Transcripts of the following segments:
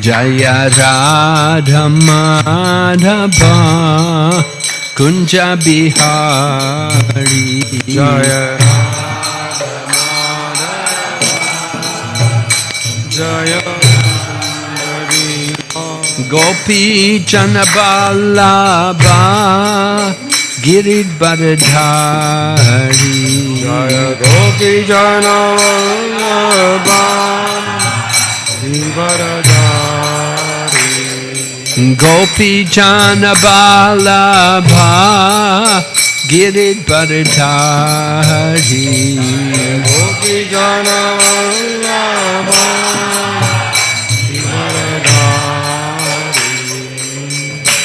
Jaya Radha Madhava Kunja Bihari Jaya Jaya Gopi Chanaballabha Giridvaradhari Jaya Gopi Chanaballabha Giridvaradhari Gopi Chanaballabha Giridvaradhari Gopi Chanaballabha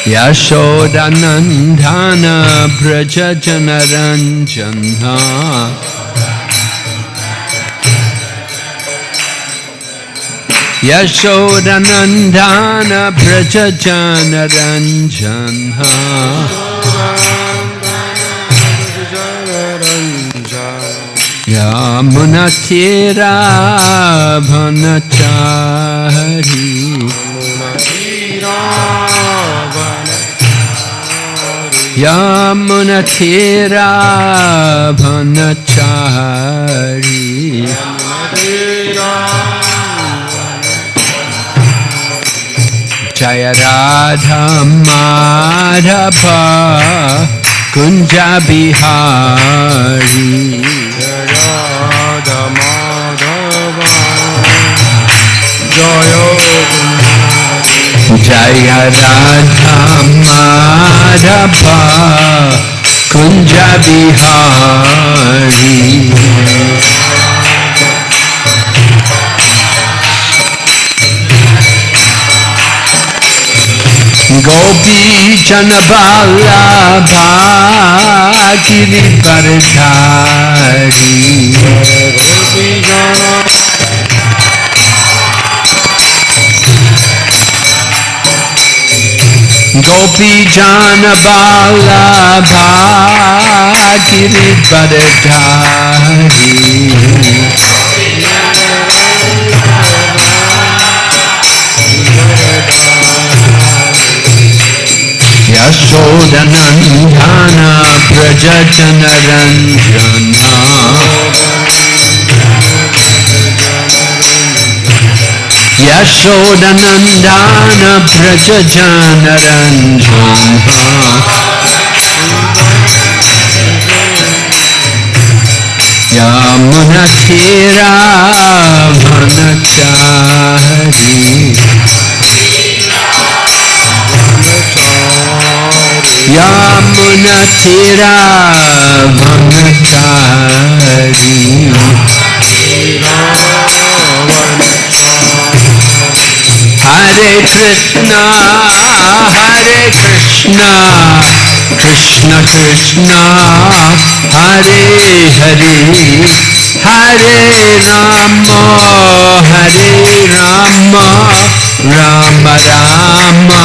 Yashodanandana Braja Janaranjana Yashodanandana Braja Janaranjana Yamunatira Bhanachari Yamunatira Bhanachari Jaya Radha Madhava Kunja Bihari Jaya Radha Madhava Jaya Jaya Radha Madhava Kunja Bihari Gopi Chanaballabha Giridvaradhari Gopi Chanaballabha Giridvaradhari Yashodanandana Braja Janaranjana Yashodanandana Braja Janaranjana Yamunatira Bhanachari Yamunatira Bhanachari Hare Krishna Krishna Krishna Hare Hare Hare Rama Rama Rama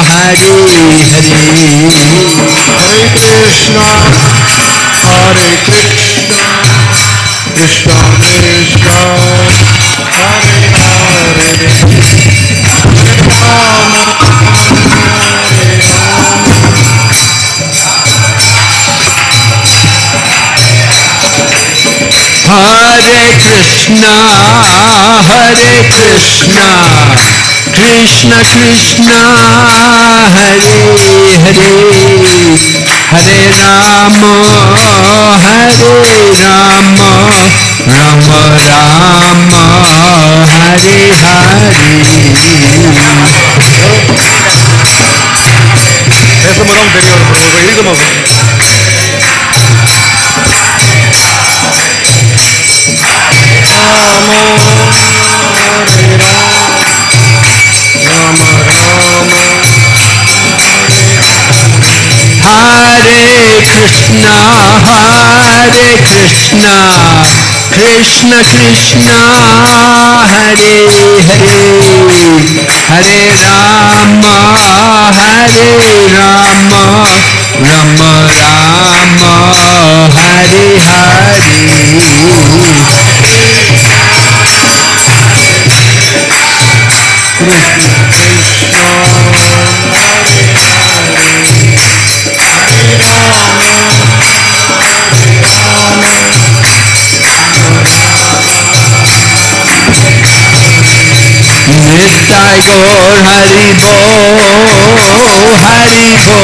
Hare Hare Hare Krishna Krishna Krishna Hare Hare Hare Krishna Krishna Krishna Hare Hare Hare Rama Rama Rama Hare Hare Eso me da anterior, pero ridículo. Hare Krishna Krishna Krishna Hare Hare Hare Rama Rama Rama Hare Hare Krishna Nittai Gaur Hari Bo, Hari Bo,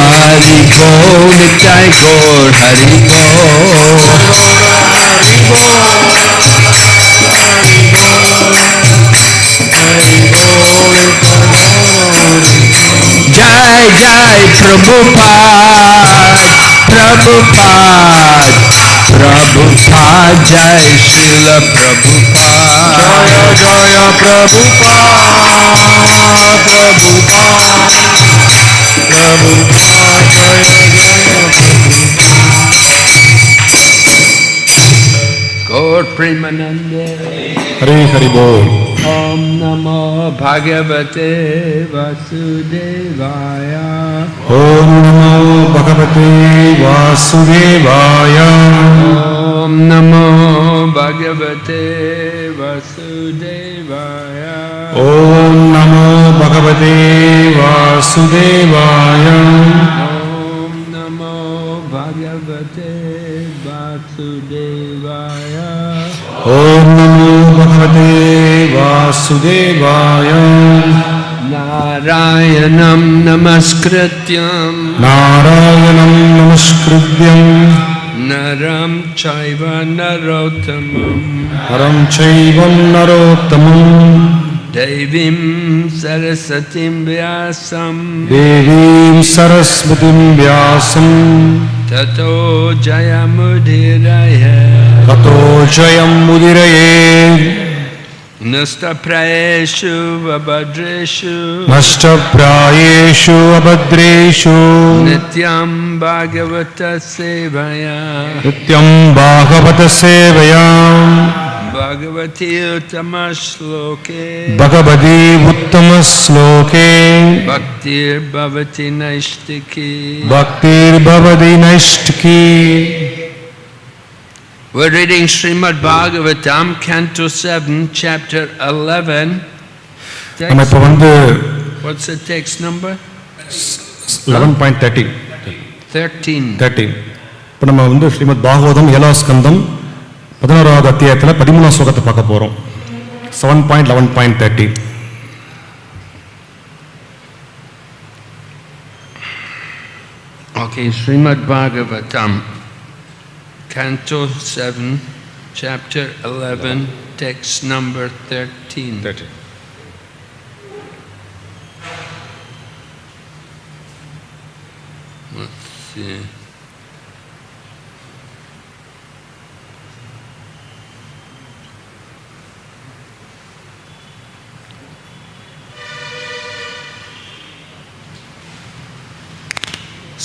Hari Bo, Nittai Gaur Hari Bo. Jai Jai Prabhupada, Prabhupada, Prabhupada, Jai Srila Prabhupada. Jaya Jaya Prabhupada, Prabhupada, Prabhupada, Jaya Jaya Gaur Premanande. Hari Hari Bol. Om Namo Bhagavate Vasudevaya. Om Namo Bhagavate Vasudevaya. Om Namo Bhagavate Vasudevaya. Om Namo Bhagavate Vasudevaya. Om Namo Bhagavate Vasudevaya. Om Namo Bhagavate Vasudevaya. Narayanam Namaskrityam Narayanam Namaskrityam Naram Chaiva Narottamam Haram Chaivam Narottamam Devim Sarasatim Vyasam Devim Sarasvatim Vyasam Tato Jayamudiraya Tato Jayam Mudiraye Nasta Praeshu Vabhadreshu Nashta Prayeshu Abhadreshu Nityam Bhagavata Sevaya Nityam Bhagavata Sevayam Bhagavati Uttama Shloke Bhagavati Uttama Sloke Bhaktir Bhavati Naishtiki. Bhaktir Bhavati Naishtiki. We're reading Srimad Bhagavatam, Canto 7, Chapter 11. நம்ம இப்போ வந்து What's the text number? 11.30 13. இப்போ நம்ம வந்து ஸ்ரீமத் பாகவதம் 7ஆம் ஸ்கந்தம் 11வது அத்தியாயத்தில் 13ஆம் ஸ்லோகத்தை பார்க்க போகிறோம். 7.11.30. Okay, Srimad Bhagavatam, Canto 7, Chapter 11, text number 13. Let's see.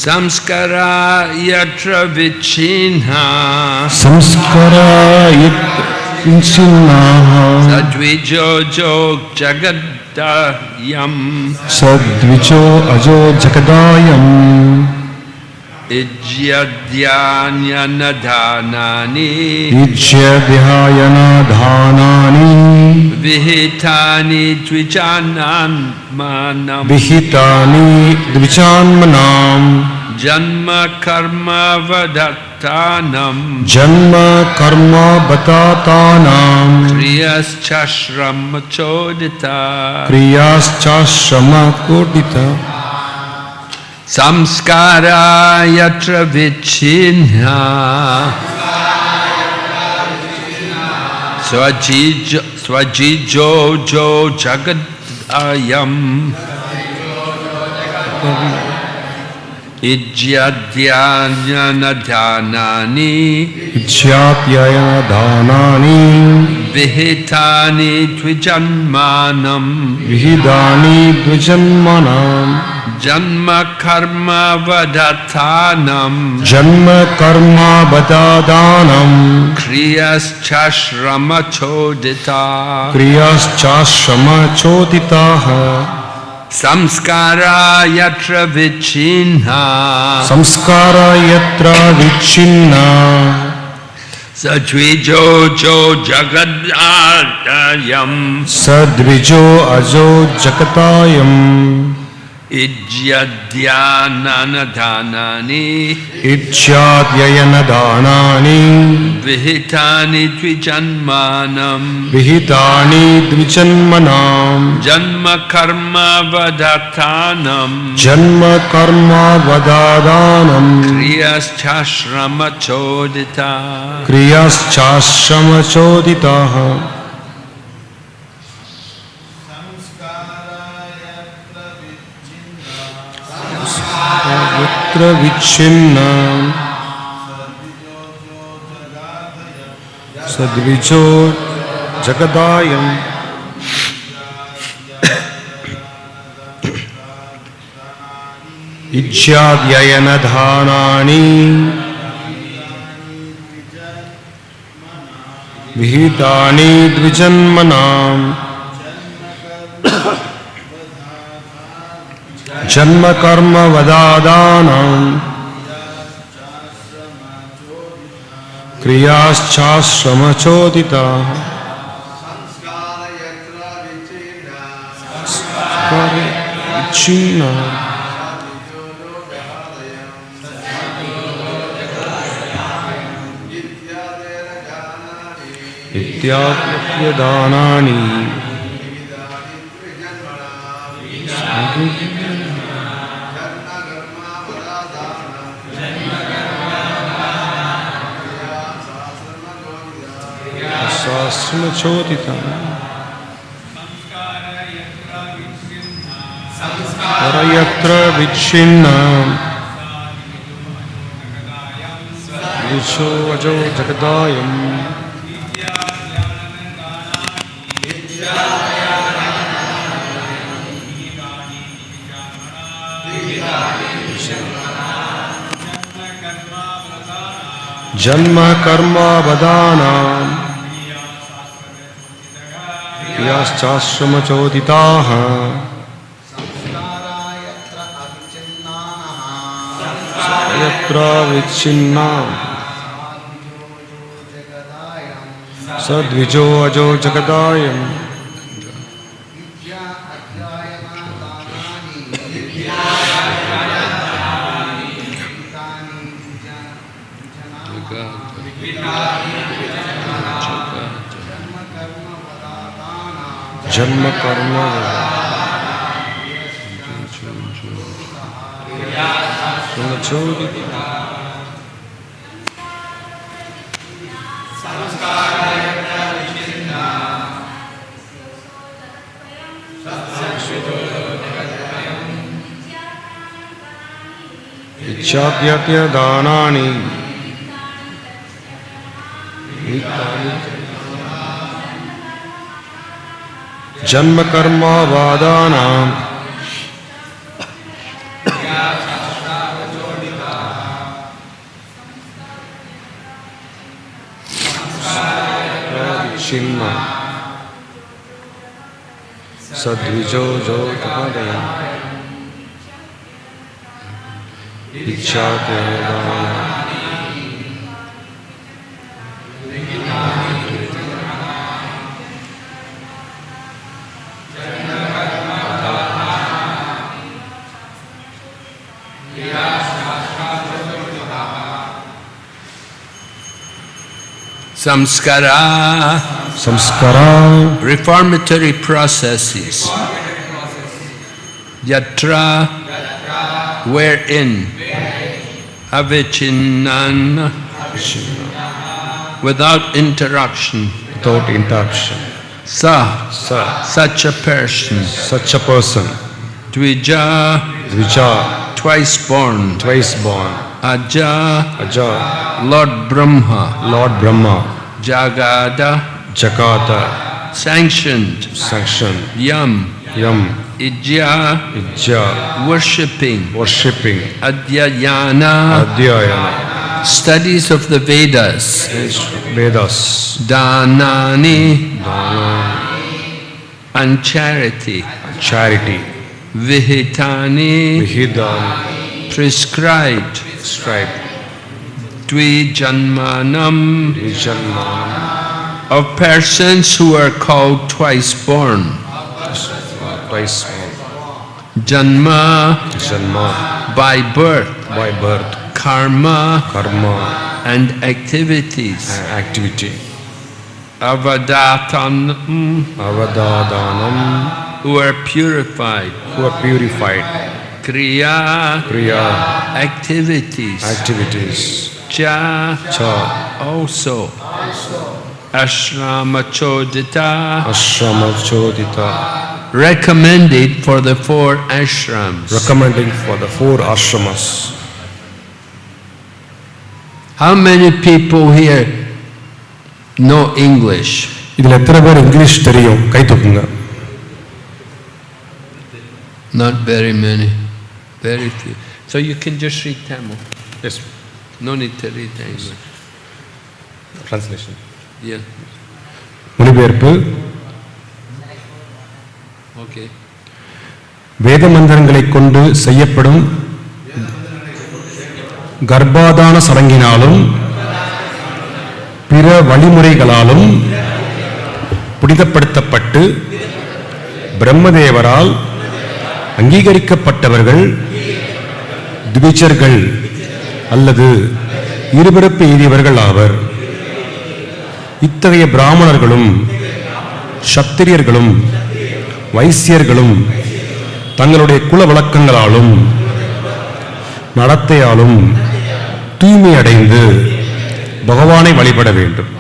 Samskara yatra vichinha Samskara yitkinchinaha sadvijo jog jagadayam sadvicho ajo jakadayam ijyadyanyanadhanani ijyadhyayana dhanani vihitani tvichanan manam vihitani dvichanmanam janma karma vadattanam janma karma batatanam kriyaschashram chodita kriyaschashrama kodita samskara yatra vichinha swajijo jo jagadayam ijyadyanyanadhanani ijyatyayana dhanani vihitani tvijanmanam vihidani dvijanmanam janma karma vadathanam janma karma batadanam kriyaschashrama chodita kriyaschashrama choditaha samskara yatra vichinha samskara yatra vichinna sajvijo jo jagadayam sadvijo ajo jakatayam Ijyadhyananadhanani Ichyadyayanadanani Vihitani Dvijanmanam Vihitani Dvijanmanam Janma Karma Vadatanam Janma Karma Vadadanam Kriyaschashrama Chodita Kriyaschashrama Choditaha Yatra Vichinna Sadvijo Jagadayam Ijyadhyanadhanani Vihitani Dvijanmanam Janma Karma Vadadanam Kriyaschashrama Chodita Vichina Ityadhyanadhanani Sasma Chodita Varayatra Vichinna Vicho Ajo Jagadayam Janma Karma Vadanam Kriyaschashrama Choditaha Yatra Vichinna Sadvijo Ajo Jagadayam Janma Karma Chodita Ichyadyatyadanani Janma Karma Vadanam Vichinna Sadvijo Jagadayam Ichyadyatyadanani Samskara reformatory processes Yatra wherein Avichinnan without interruption such a person Dvija twice born Aja Lord Brahma Jagada sanctioned Yam Ijya worshipping Adhyayana studies of the Vedas Danani and charity Vihitani prescribed Dvijanmanam of persons who are called twice born Janma, Janma, by birth, by birth, karma, karma, and activities. activity. Avadatanam, Avadadanam, who are purified. who are purified. Kriya, Kriya, activities. activities. Cha, Cha, also. Ashrama chodita, ashrama chodita. recommended for the 4 ashrams. Recommending for the 4 ashramas. How many people here know English? இதில் எத்தனை பேர் English தெரியும்? கை தூக்குங்க. Not very many. Very few. So you can just read Tamil. Yes. No need to read English. Translation. Yeah. மொழிபெயர்ப்பு. Okay. வேத மந்திரங்களைக் கொண்டு செய்யப்படும் கர்ப்பாதான சடங்கினாலும் பிற வழிமுறைகளாலும் புனிதப்படுத்தப்பட்டு பிரம்மதேவரால் அங்கீகரிக்கப்பட்டவர்கள் திவிஜர்கள் அல்லது இருபிறப்பு எய்தியவர்கள் ஆவர். இத்தகைய பிராமணர்களும் சத்திரியர்களும் வைசியர்களும் தங்களுடைய குல வழக்கங்களாலும் நடத்தையாலும் தூய்மை அடைந்து பகவானை வழிபட வேண்டும்.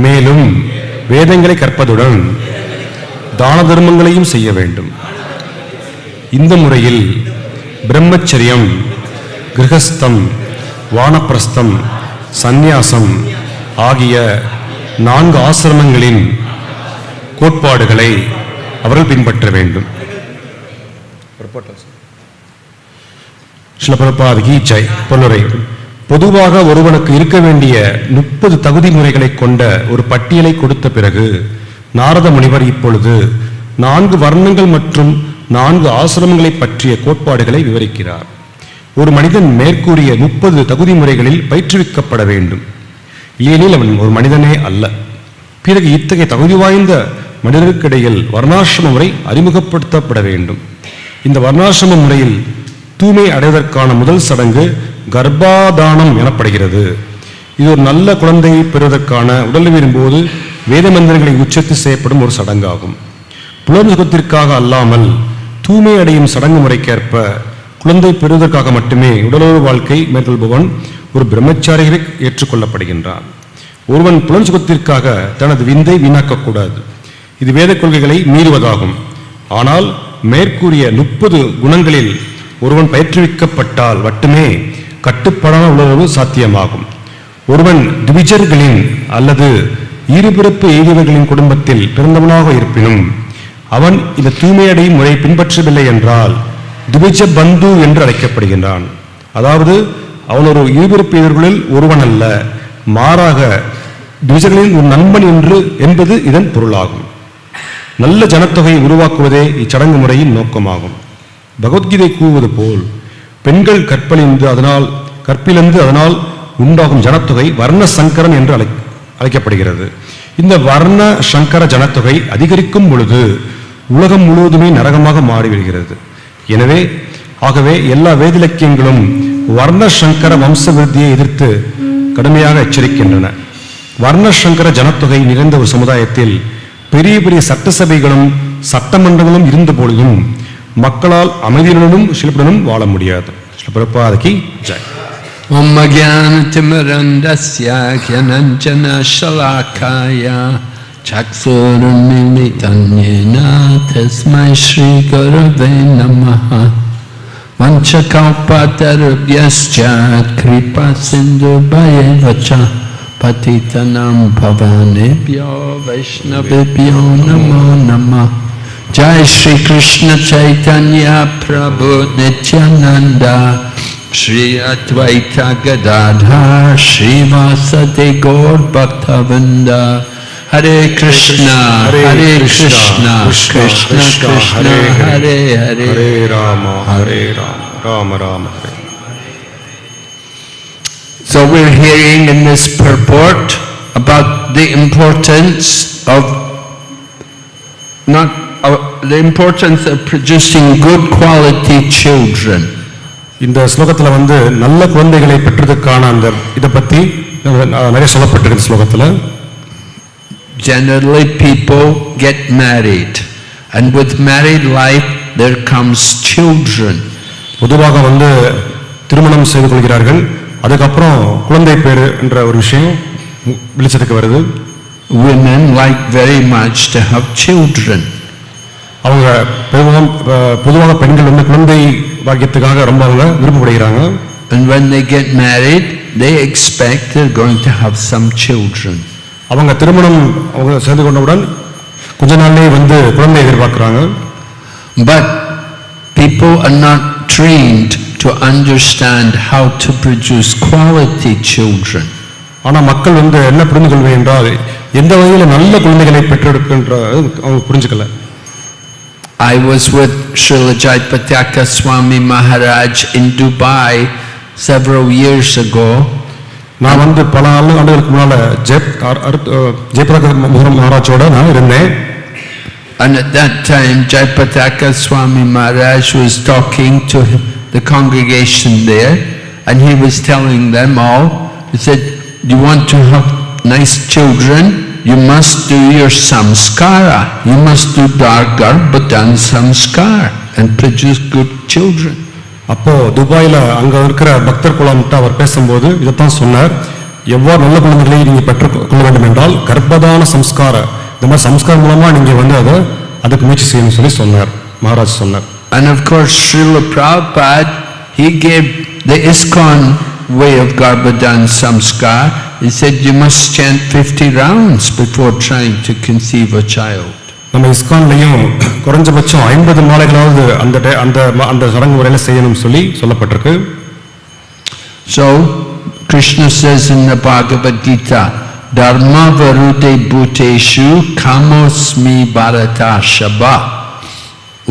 மேலும் வேதங்களை கற்பதுடன் தான தர்மங்களையும் செய்ய வேண்டும். இந்த முறையில் பிரம்மச்சரியம், கிரகஸ்தம், வானப்பிரஸ்தம், சந்நியாசம் ஆகிய 4 ஆசிரமங்களின் கோட்பாடுகளை அவர்கள் பின்பற்ற வேண்டும். ஸ்ரீல பிரபுபாத கி ஜெய். பொருளுரை. பொதுவாக ஒருவனுக்கு இருக்க வேண்டிய 30 தகுதி முறைகளை கொண்ட ஒரு பட்டியலை கொடுத்த பிறகு நாரத முனிவர் இப்பொழுது 4 வர்ணங்கள் மற்றும் 4 ஆசிரமங்களை பற்றிய கோட்பாடுகளை விவரிக்கிறார். ஒரு மனிதன் மேற்கூறிய 30 தகுதி முறைகளில் பயிற்றுவிக்கப்பட வேண்டும். ஏனெனில் அவன் ஒரு மனிதனே அல்ல. பிறகு இத்தகைய தகுதி வாய்ந்த மனிதருக்கிடையில் வர்ணாசிரம முறை அறிமுகப்படுத்தப்பட வேண்டும். இந்த வர்ணாசிரம முறையில் தூய்மை அடைவதற்கான முதல் சடங்கு கர்ப்பாதானம் எனப்படுகிறது. இது ஒரு நல்ல குழந்தையை பெறுவதற்கான உடல்வின் போது வேத மந்திரங்களை உச்சரித்து செய்யப்படும் ஒரு சடங்காகும். புலன் சுகத்திற்காக அல்லாமல் தூய்மை அடையும் சடங்கு முறைக்கேற்ப குழந்தை பெறுவதற்காக மட்டுமே உடலுறவு வாழ்க்கை மேற்கொள்பவன் ஒரு பிரம்மச்சாரியை ஏற்றுக்கொள்ளப்படுகின்றான். ஒருவன் புலன் சுகத்திற்காக தனது விந்தை வீணாக்கக்கூடாது. இது வேத கொள்கைகளை மீறுவதாகும். ஆனால் மேற்கூறிய 30 குணங்களில் ஒருவன் பயிற்றுவிக்கப்பட்டால் மட்டுமே கட்டுப்பாடான உணர்வு சாத்தியமாகும். ஒருவன் திவிஜர்களின் அல்லது இருபிறப்பு எய்தியவர்களின் குடும்பத்தில் பிறந்தவனாக இருப்பினும் அவன் இந்த தூய்மையடையும் முறை பின்பற்றவில்லை என்றால் திவிஜ பந்து என்று அழைக்கப்படுகின்றான். அதாவது அவன் ஒரு இருபிறப்பு எய்தியவர்களில் ஒருவன் அல்ல, மாறாக திவிஜர்களின் ஒரு நண்பன் என்பது இதன் பொருளாகும். நல்ல ஜனத்தொகையை உருவாக்குவதே இச்சடங்கு முறையின் நோக்கமாகும். பகவத்கீதை கூறுவது போல் பெண்கள் கற்பிலிருந்து அதனால் உண்டாகும் ஜனத்தொகை வர்ண சங்கரம் என்று அழைக்கப்படுகிறது. இந்த வர்ண சங்கர ஜனத்தொகை அதிகரிக்கும் பொழுது உலகம் முழுவதுமே நரகமாக மாறிவிடுகிறது. ஆகவே எல்லா வேதிலக்கியங்களும் வர்ண சங்கர வம்ச விருத்தியை எதிர்த்து கடுமையாக எச்சரிக்கின்றன. வர்ண சங்கர ஜனத்தொகை நிறைந்த ஒரு சமுதாயத்தில் பெரிய பெரிய சட்டசபைகளும் சட்டமன்றங்களும் இருந்த பொழுதும் மக்களால் அமைதியுடனும் சிலப்புடனும் வாழ முடியாது. ஸ்ரீல பிரபுபாத கி Jai. Om Jnana-timirandasya Jnananjana Shalakaya Chaksurunmilitam Yena Tasmai Shri Gurave Namaha Vanchakalpatarubhyascha Kripa Sindhubhayavacha Patitanam Pavanebhyo Vaishnavebhyo Namo Namah. Jai Shri Krishna Chaitanya Prabhu Nityananda Shri Advaita Gadadhar Srivasadi Gaur Bhaktavinda. Hare Krishna, Hare Krishna, Krishna Krishna, Hare Hare, Hare Rama, Hare Rama, Rama Rama, Hare. So we're hearing in this purport about the importance of not the importance of producing good quality children. இந்த ஸ்லோகத்துல வந்து நல்ல குழந்தைகளை பெற்றதுக்கான அந்த இதை பத்தி நிறைய சொல்லப்பட்டிருக்கு ஸ்லோகத்துல. Generally people get married, and with married life there comes children. பொதுவாக வந்து திருமணம் செய்து கொள்கிறார்கள், அதுக்கப்புறம் குழந்தை பேரு என்ற ஒரு விஷயம் வெளிச்சத்துக்கு வருது. Women like very much to have children. அவங்க பொதுவாக பெண்கள் வந்து குழந்தை பாக்கியத்துக்காக ரொம்ப அவங்க விருப்பப்படுகிறாங்க. And when they get married, they expect they're going to have some children. அவங்க திருமணம் அவங்க செய்து கொண்டவுடன் கொஞ்ச நாள்லயே வந்து குழந்தை எதிர்பார்க்கிறாங்க. But people are not trained to understand how to produce quality children. ஆனா மக்கள் வந்து என்ன புரிந்து கொள்வது என்றால் எந்த வகையில நல்ல குழந்தைகளை பெற்றெடுக்கின்ற அவங்க புரிஞ்சுக்கல. I was with Srila Jayapataka Swami Maharaj in Dubai several years ago. நான் வந்து பல ஆண்டுகளுக்கு முன்னால ஜெயபிரகாஷ் மகாராஜோட நான் இருந்தேன். And at that time Jayapataka Swami Maharaj was talking to the congregation there, and he was telling them all, he said, "You want to have nice children, you must do your samskara. You must do Garbhadan samskar and produce good children." அப்போ துபாயில அங்க இருக்கிற பக்தர் குலம்கிட்ட அவர் பேசும்போது இதைத்தான் சொன்னார். எவ்வாறு நல்ல குழந்தைகளை நீங்க பெற்றுக்கொள்ள வேண்டும் என்றால் கர்ப்பதான சம்ஸ்கார, இந்த மாதிரி சம்ஸ்காரம் மூலமா நீங்க வந்து அதுக்கு முயற்சி செய்யணும்னு சொல்லி சொன்னார், மகாராஜ் சொன்னார். And of course Srila Prabhupada, he gave the ISKCON way of Garbhadan samskar. He said you must chant 50 rounds before trying to conceive a child. நம்ம இஸ்கான்லயும் குறைஞ்சபட்சம் 50 மாலைகளாவது அந்த சடங்கு முறையில செய்யணும் சொல்லி சொல்லப்பட்டிருக்கு. So Krishna says in the Bhagavad Gita, Dharma varude bhuteshu kamosmi bharatashaba.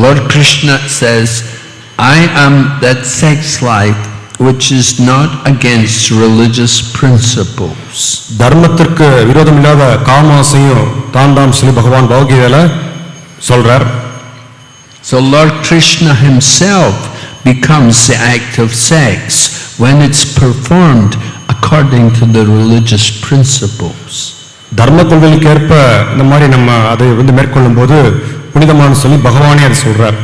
Lord Krishna says, I am that sex life which is not against religious principles. தர்மத்திற்கு விரோதம் இல்லாத காமாசையும் தாண்டாம் சொல்லி பகவான் பகவத்கீதையில சொல்றார். So Lord Krishna himself becomes the act of sex when it's performed according to the religious principles. தர்ம கொள்கைக்கு ஏற்ப இந்த மாதிரி நம்ம அதை வந்து மேற்கொள்ளும் போது புனிதமான சொல்லி பகவானே அதை சொல்றார்.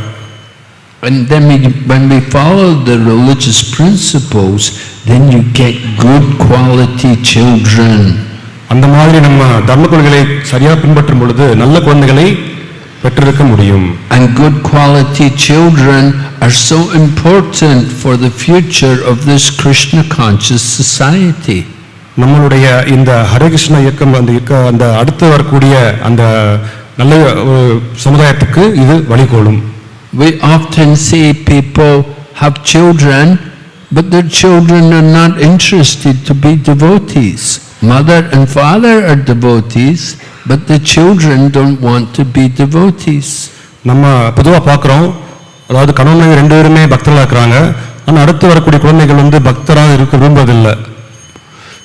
And then when we follow the religious principles, then you get good quality children. அந்த மாதிரி நம்ம தர்ம கொள்கைகளை சரியா பின்பற்றும் பொழுது நல்ல குழந்தைகளை பெற்றெடுக்க முடியும். And good quality children are so important for the future of this Krishna conscious society. நம்மளுடைய இந்த ஹரே கிருஷ்ணா இயக்கம் அந்த அடுத்து வரக்கூடிய அந்த நல்ல சமுதாயத்துக்கு இது வழிகோலும். We often see people have children, but their children are not interested to be devotees. Mother and father are devotees, but the children don't want to be devotees. நம்ம பொதுவா பார்க்கிறோம், அதாவது கணவன் மனைவி ரெண்டு பேருமே பக்தர்களா இருக்காங்க, ஆனா அடுத்து வரக்கூடிய குழந்தைகள் வந்து பக்தராக இருக்க விரும்புவதில்லை.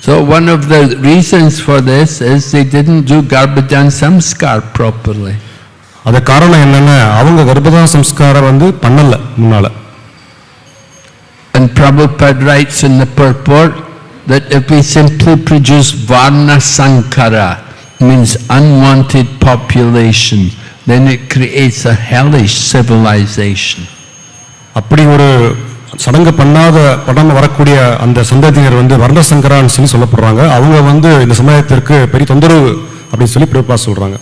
So one of the reasons for this is they didn't do Garbhadan samskar properly. அது காரணம் என்னன்னா அவங்க கர்ப்பதான சம்ஸ்காரம் வந்து பண்ணல முன்னால. And Prabhupada writes in the purport that if we simply produce varna sankara, means unwanted population, then it creates a hellish civilization. அப்படி ஒரு சடங்கு பண்ணாம வரக்கூடிய அந்த சந்ததியினர் வந்து வர்ண சங்கரான்னு சொல்லி சொல்லப்படுறாங்க. அவங்க வந்து இந்த சமுதாயத்திற்கு பெரிய தொந்தரவு அப்படின்னு சொல்லி பிரபுபாத் சொல்றாங்க.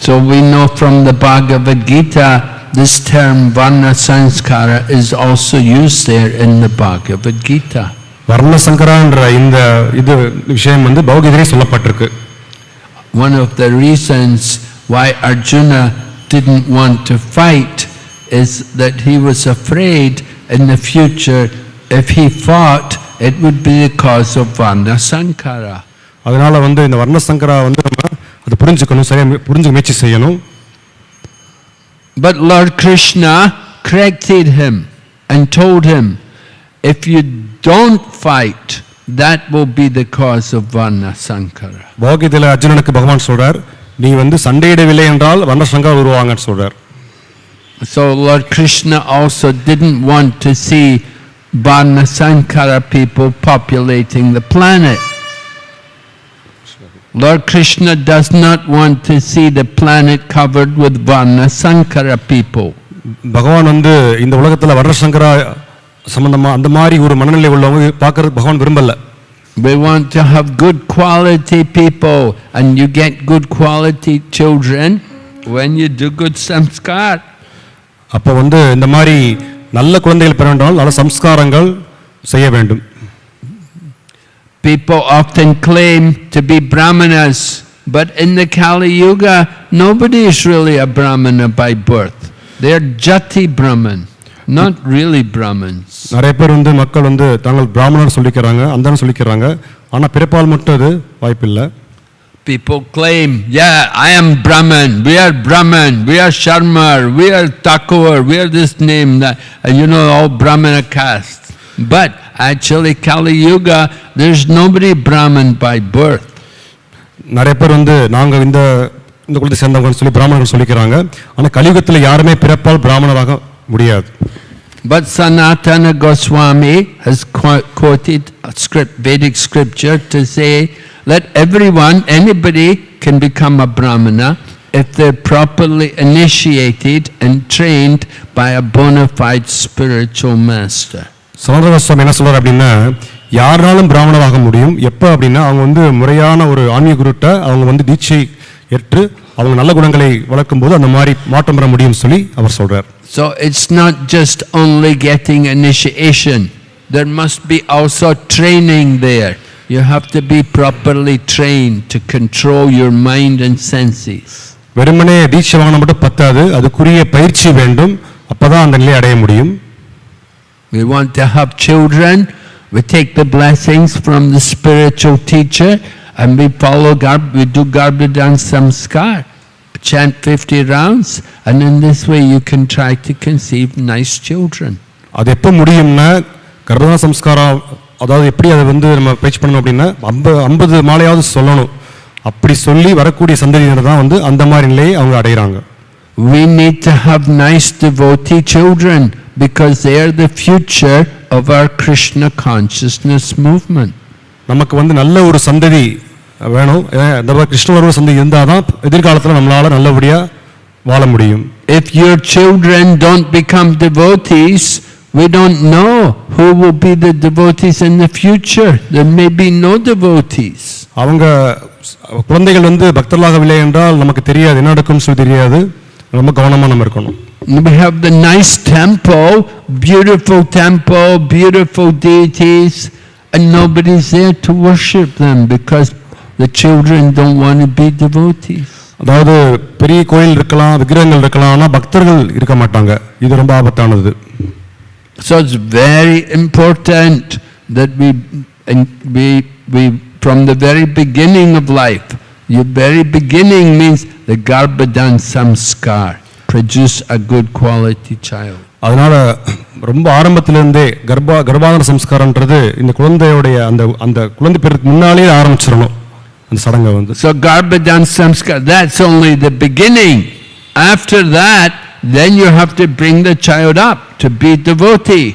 So we know from the Bhagavad Gita, this term Varna Sanskara is also used there in the Bhagavad Gita. வர்ண சங்கரான்ற இந்த விஷயம் வந்து பகவத்கீதையிலே சொல்லப்பட்டிருக்கு. One of the reasons why Arjuna didn't want to fight is that he was afraid in the future if he fought it would be the cause of Varna Sankara. அதனால வந்து இந்த வர்ண சங்கரா வந்து நம்ம அது புரிஞ்சுக்கணும், சரியா புரிஞ்சுக்க முயற்சி செய்யணும். But Lord Krishna corrected him and told him, if you don't fight, that will be the cause of Varna Sankara. பகவத்கீதையில அர்ஜுனனுக்கு பகவான் சொல்றார், நீ வந்து சண்டையிடவில்லை என்றால் வர்ண சங்கரா உருவாங்கன்னு சொல்றார். So Lord Krishna also didn't want to see Varna Sankara people populating the planet. Lord Krishna does not want to see the planet covered with Varna Sankara people. பகவான் வந்து இந்த உலகத்துல வர்ணசங்கரா சம்பந்தமா அந்த மாதிரி ஒரு மனநிலை உள்ளவங்க பார்க்கறது பகவான் விரும்பல. We want to have good quality people, and you get good quality children when you do good samskar. அப்போ வந்து இந்த மாதிரி நல்ல குழந்தைகள் பெற வேண்டால் நல்ல சம்ஸ்காரங்கள் செய்ய வேண்டும். People often claim to be brahmanas, but in the Kali Yuga, nobody is really a brahmana by birth. They are jati brahman, not really brahmins. நிறைய பேர் வந்து மக்கள் வந்து தாங்கள் பிராமணர் சொல்லிக்கிறாங்க, அந்தன்னு சொல்லிக்கிறாங்க. ஆனா பிறப்பால் மட்டும் அது வாய்ப்பில்லை. People claim, yeah, I am Brahman, we are Brahman, we are Sharmar, we are Thakur, we are this name, that, all Brahmana caste. But actually Kali Yuga, there's nobody Brahman by birth. நிறைய பேர் வந்து நாங்க இந்த குலத்தை சேர்ந்தவங்கன்னு சொல்லி பிராமணர்கள் சொல்லிக்கிறாங்க. ஆனா கலியுகத்துல யாருமே பிறப்பால் பிராமணராக முடியாது. But Sanatana Goswami has quoted a Vedic scripture to say, let everyone, anybody can become a Brahmana if they're properly initiated and trained by a bona fide spiritual master. சனாதன கோஸ்வாமி என்ன சொல்றாரு அப்படின்னா, யாராலும் பிராமணராக முடியும் எப்போ அப்படின்னா அவங்க வந்து முறையான ஒரு ஆன்மீக குருட்ட அவங்க வந்து தீட்சை ஏற்று அவங்க நல்ல குணங்களை வளர்க்கும் போது அந்த மாதிரி மாற்றம் பெற முடியும் சொல்லி அவர் சொல்றார். So it's not just only getting initiation, there must be also training there. You have to be properly trained to control your mind and senses. வெறுமனே தீட்சை வாங்கினா மட்டும் பத்தாது, அதுக்குரிய பயிற்சி வேண்டும், அப்பதான் அந்த நிலையை அடைய முடியும். We want to have children, we take the blessings from the spiritual teacher and we follow we do Garbhodan Samskar, chant 50 rounds, and in this way you can try to conceive nice children. அது எப்போ முடியும்னா கர்ப்பதான சம்ஸ்காரம், அதாவது எப்படி அதை வந்து நம்ம பயிற்சி பண்ணணும் அப்படின்னா 50 மாலையாவது சொல்லணும். அப்படி சொல்லி வரக்கூடிய சந்ததியினர் தான் வந்து அந்த மாதிரி நிலையை அவங்க அடைகிறாங்க. We need to have nice devotee children because they are the future of our Krishna consciousness movement. நமக்கு வந்து நல்ல ஒரு சந்ததி வேணும். இந்த கிருஷ்ண வர்வ சந்ததி இருந்தால் தான் எதிர்காலத்தில் நம்மளால நல்லபடியா வாழ முடியும். If your children don't become devotees, we don't know who will be the devotees in the future. There may be no devotees. அவங்க குழந்தைகள் வந்து பக்தர்களாகவில்லை என்றால் நமக்கு தெரியாது, என்ன நடக்கும்னு சொல்லி தெரியாது. ரொம்ப கவனமா நம்ம இருக்கணும். We have the nice temple, beautiful deities, and nobody's there to worship them because the children don't want to be devotees. அதாவது பெரிய கோயில் இருக்கலாம், விக்கிரகங்கள் இருக்கலாம், ஆனா பக்தர்கள் இருக்க மாட்டாங்க. இது ரொம்ப ஆபத்தானது. So it's very important that we from the very beginning of life, your very beginning means the Garbhodan Samskar, produce a good quality child. அதனால ரொம்ப ஆரம்பத்திலிருந்தே கர்ப்பாதான சம்ஸ்காரம்ன்றது இந்த குழந்தையோடைய அந்த குழந்தை பிறகு முன்னாலே ஆரம்பிச்சிடணும் அந்த சடங்கை வந்து. So Garbhodan Samskar, that's only the beginning. After that, then you have to bring the child up to be devotee.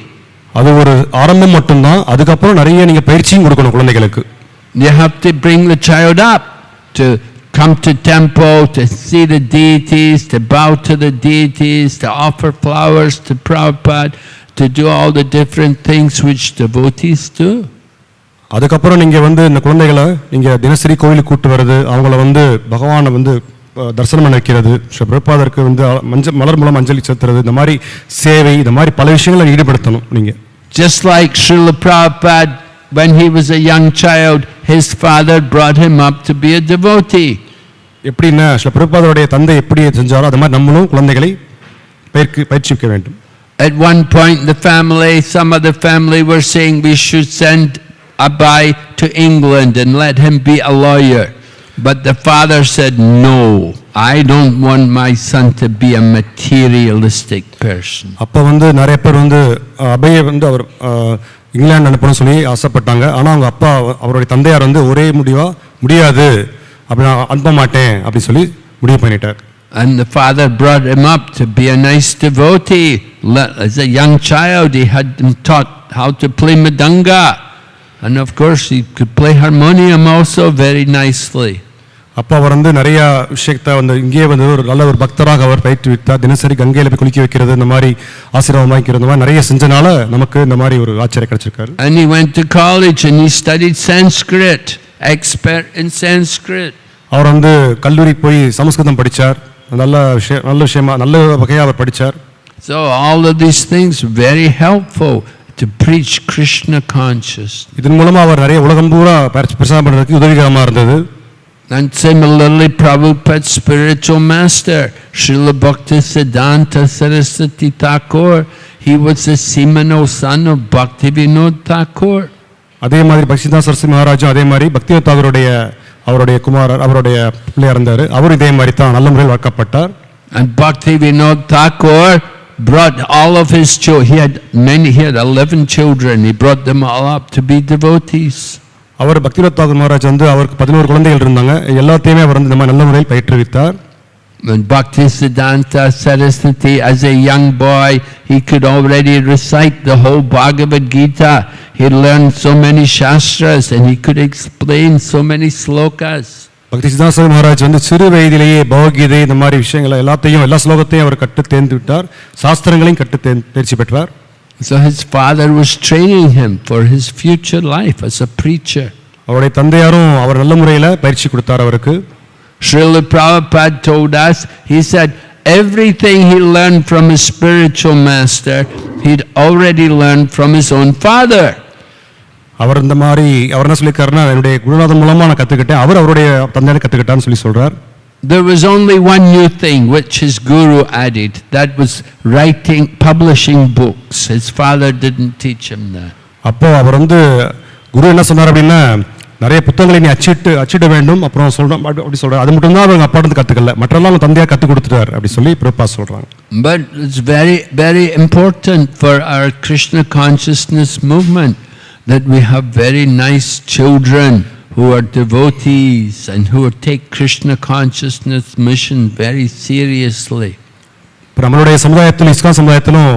அது ஒரு ஆரம்பம் மட்டும்தான். அதுக்கப்புறம் நிறைய நீங்க பயிற்சியும் கொடுக்கணும் குழந்தைகளுக்கு. You have to bring the child up to come to temple, to see the deities, to bow to the deities, to offer flowers to Prabhupada, to do all the different things which devotees do. அதுக்கப்புறம் நீங்க வந்து இந்த குழந்தைகளை நீங்க தினசரி கோயிலுக்கு கூட்டு வர்றது, அவங்கள வந்து பகவானை வந்து தரிசனம் பண்ண வைக்கிறது, பிரபாதருக்கு வந்து மலர் மூலம் அஞ்சலி செலுத்துறது, இந்த மாதிரி சேவை, இந்த மாதிரி பல விஷயங்களை ஈடுபடுத்தணும் நீங்க. Just like Srila Prabhupada, when he was a young child, his father brought him up to be a devotee. எப்படின்னா ஸ்ரீல பிரபாதருடைய தந்தை எப்படி செஞ்சாரோ அது மாதிரி நம்மளும் குழந்தைகளை பயிற்சிக்க வேண்டும். At one point some of the family were saying we should send Abai to England and let him be a lawyer. But the father said, no, I don't want my son to be a materialistic person. அப்ப வந்து நிறைய பேர் வந்து அபையை வந்து அவர் இங்கிலாந்து அனுப்பணும்னு சொல்லி ஆசைப்பட்டாங்க. ஆனா அவங்க அப்பா அவருடைய தந்தையார் வந்து ஒரே முடியாது அப்படி நான் அனுப்ப மாட்டேன் அப்படி சொல்லி முடிவு பண்ணிட்டார். And the father brought him up to be a nice devotee. As a young child, he had him taught how to play mridanga. And of course, he could play harmonium also very nicely. அப்போ அவர் வந்து நிறைய விஷயத்தை வந்து இங்கே வந்து ஒரு நல்ல ஒரு பக்தராக அவர் பயிற்றுவித்தார். தினசரி கங்கையில போய் குளிக்க வைக்கிறது, இந்த மாதிரி ஆசீர்வாதம் வாங்கிக்கிறது, இந்த மாதிரி நிறைய செஞ்சனால நமக்கு இந்த மாதிரி ஒரு ஆச்சரியம் கிடைச்சிருக்காரு. And he went to college and he studied Sanskrit, expert in Sanskrit. அவர் வந்து கல்லூரி போய் சமஸ்கிருதம் படிச்சார். நல்ல விஷயமா நல்ல வகையா அவர் படிச்சார். So all of these things very helpful to preach Krishna consciousness. இதன் மூலமா அவர் நிறைய உலகம் பூரா பிரச்சாரம் பண்றதுக்கு உதவிகரமா இருந்தது. And similarly, Prabhupada's spiritual master, Srila Bhaktisiddhanta Saraswati Thakur, he was the seminal son of Bhaktivinoda Thakur. அதே மாதிரி பக்திசித்தாந்த சரஸ்வதி மகாராஜும் அதே மாதிரி பக்திவினோத் தாகூருடைய அவருடைய குமாரர் அவருடைய பிள்ளையா இருந்தார். அவர் இதே மாதிரி தான் நல்ல முறையில் வளர்க்கப்பட்டார். And Bhaktivinoda Thakur brought all of his children. He had 11 children. He brought them all up to be devotees. அவர் பக்திவினோத் தாகூர் மகாராஜ் வந்து அவருக்கு 11 குழந்தைகள் இருந்தாங்க. எல்லாத்தையுமே அவர் வந்து இந்த மாதிரி நல்ல முறையில் பயிற்றுவித்தார். When Bhaktisiddhanta Saraswati, as a young boy, he could already recite the whole Bhagavad Gita. He learned so many shastras and he could explain so many slokas. பக்திசித்தாந்த Saraswati Maharaj வந்து சிறு வயதிலேயே பகவத்கீதை இந்த மாதிரி விஷயங்களை எல்லா ஸ்லோகத்தையும் அவர் கற்று தேர்ந்து விட்டார். சாஸ்திரங்களையும் கற்று தேர்ச்சி பெற்றார். So his father was training him for his future life as a preacher. அவருடைய தந்தையாரும் அவர் நல்ல முறையில் பயிற்சி கொடுத்தார் அவருக்கு. Srila Prabhupada told us, he said, everything he learned from his spiritual master, he'd already learned from his own father. அவர் இந்த மாதிரி அவர் என்ன சொல்லியிருக்காருன்னா, என்னுடைய குருநாதன் மூலமா நான் கற்றுக்கிட்டேன், அவருடைய தந்தையார் கற்றுக்கிட்டான்னு சொல்லி சொல்றார். There was only one new thing which his guru added, that was publishing books. His father didn't teach him that. அப்போ அவர் வந்து குரு என்ன சொன்னார் அப்படின்னா, நிறைய புத்தகங்களை நீ அச்சிட வேண்டும் அப்புறம் சொல்றோம் அப்படி சொல்றாரு. அது மட்டும் தான் அவங்க அப்பா இருந்து கத்துக்கல, மற்றெல்லாம் தந்தையா கத்து கொடுத்துட்டார் அப்படி சொல்லி பிரபுபாத் சொல்றாங்க. But it's very very important for our Krishna consciousness movement that we have very nice children who are devotees and who take Krishna consciousness mission very seriously. நம்மளுடைய சமுதாயத்தில் இஸ்கான் சமுதாயத்திலும்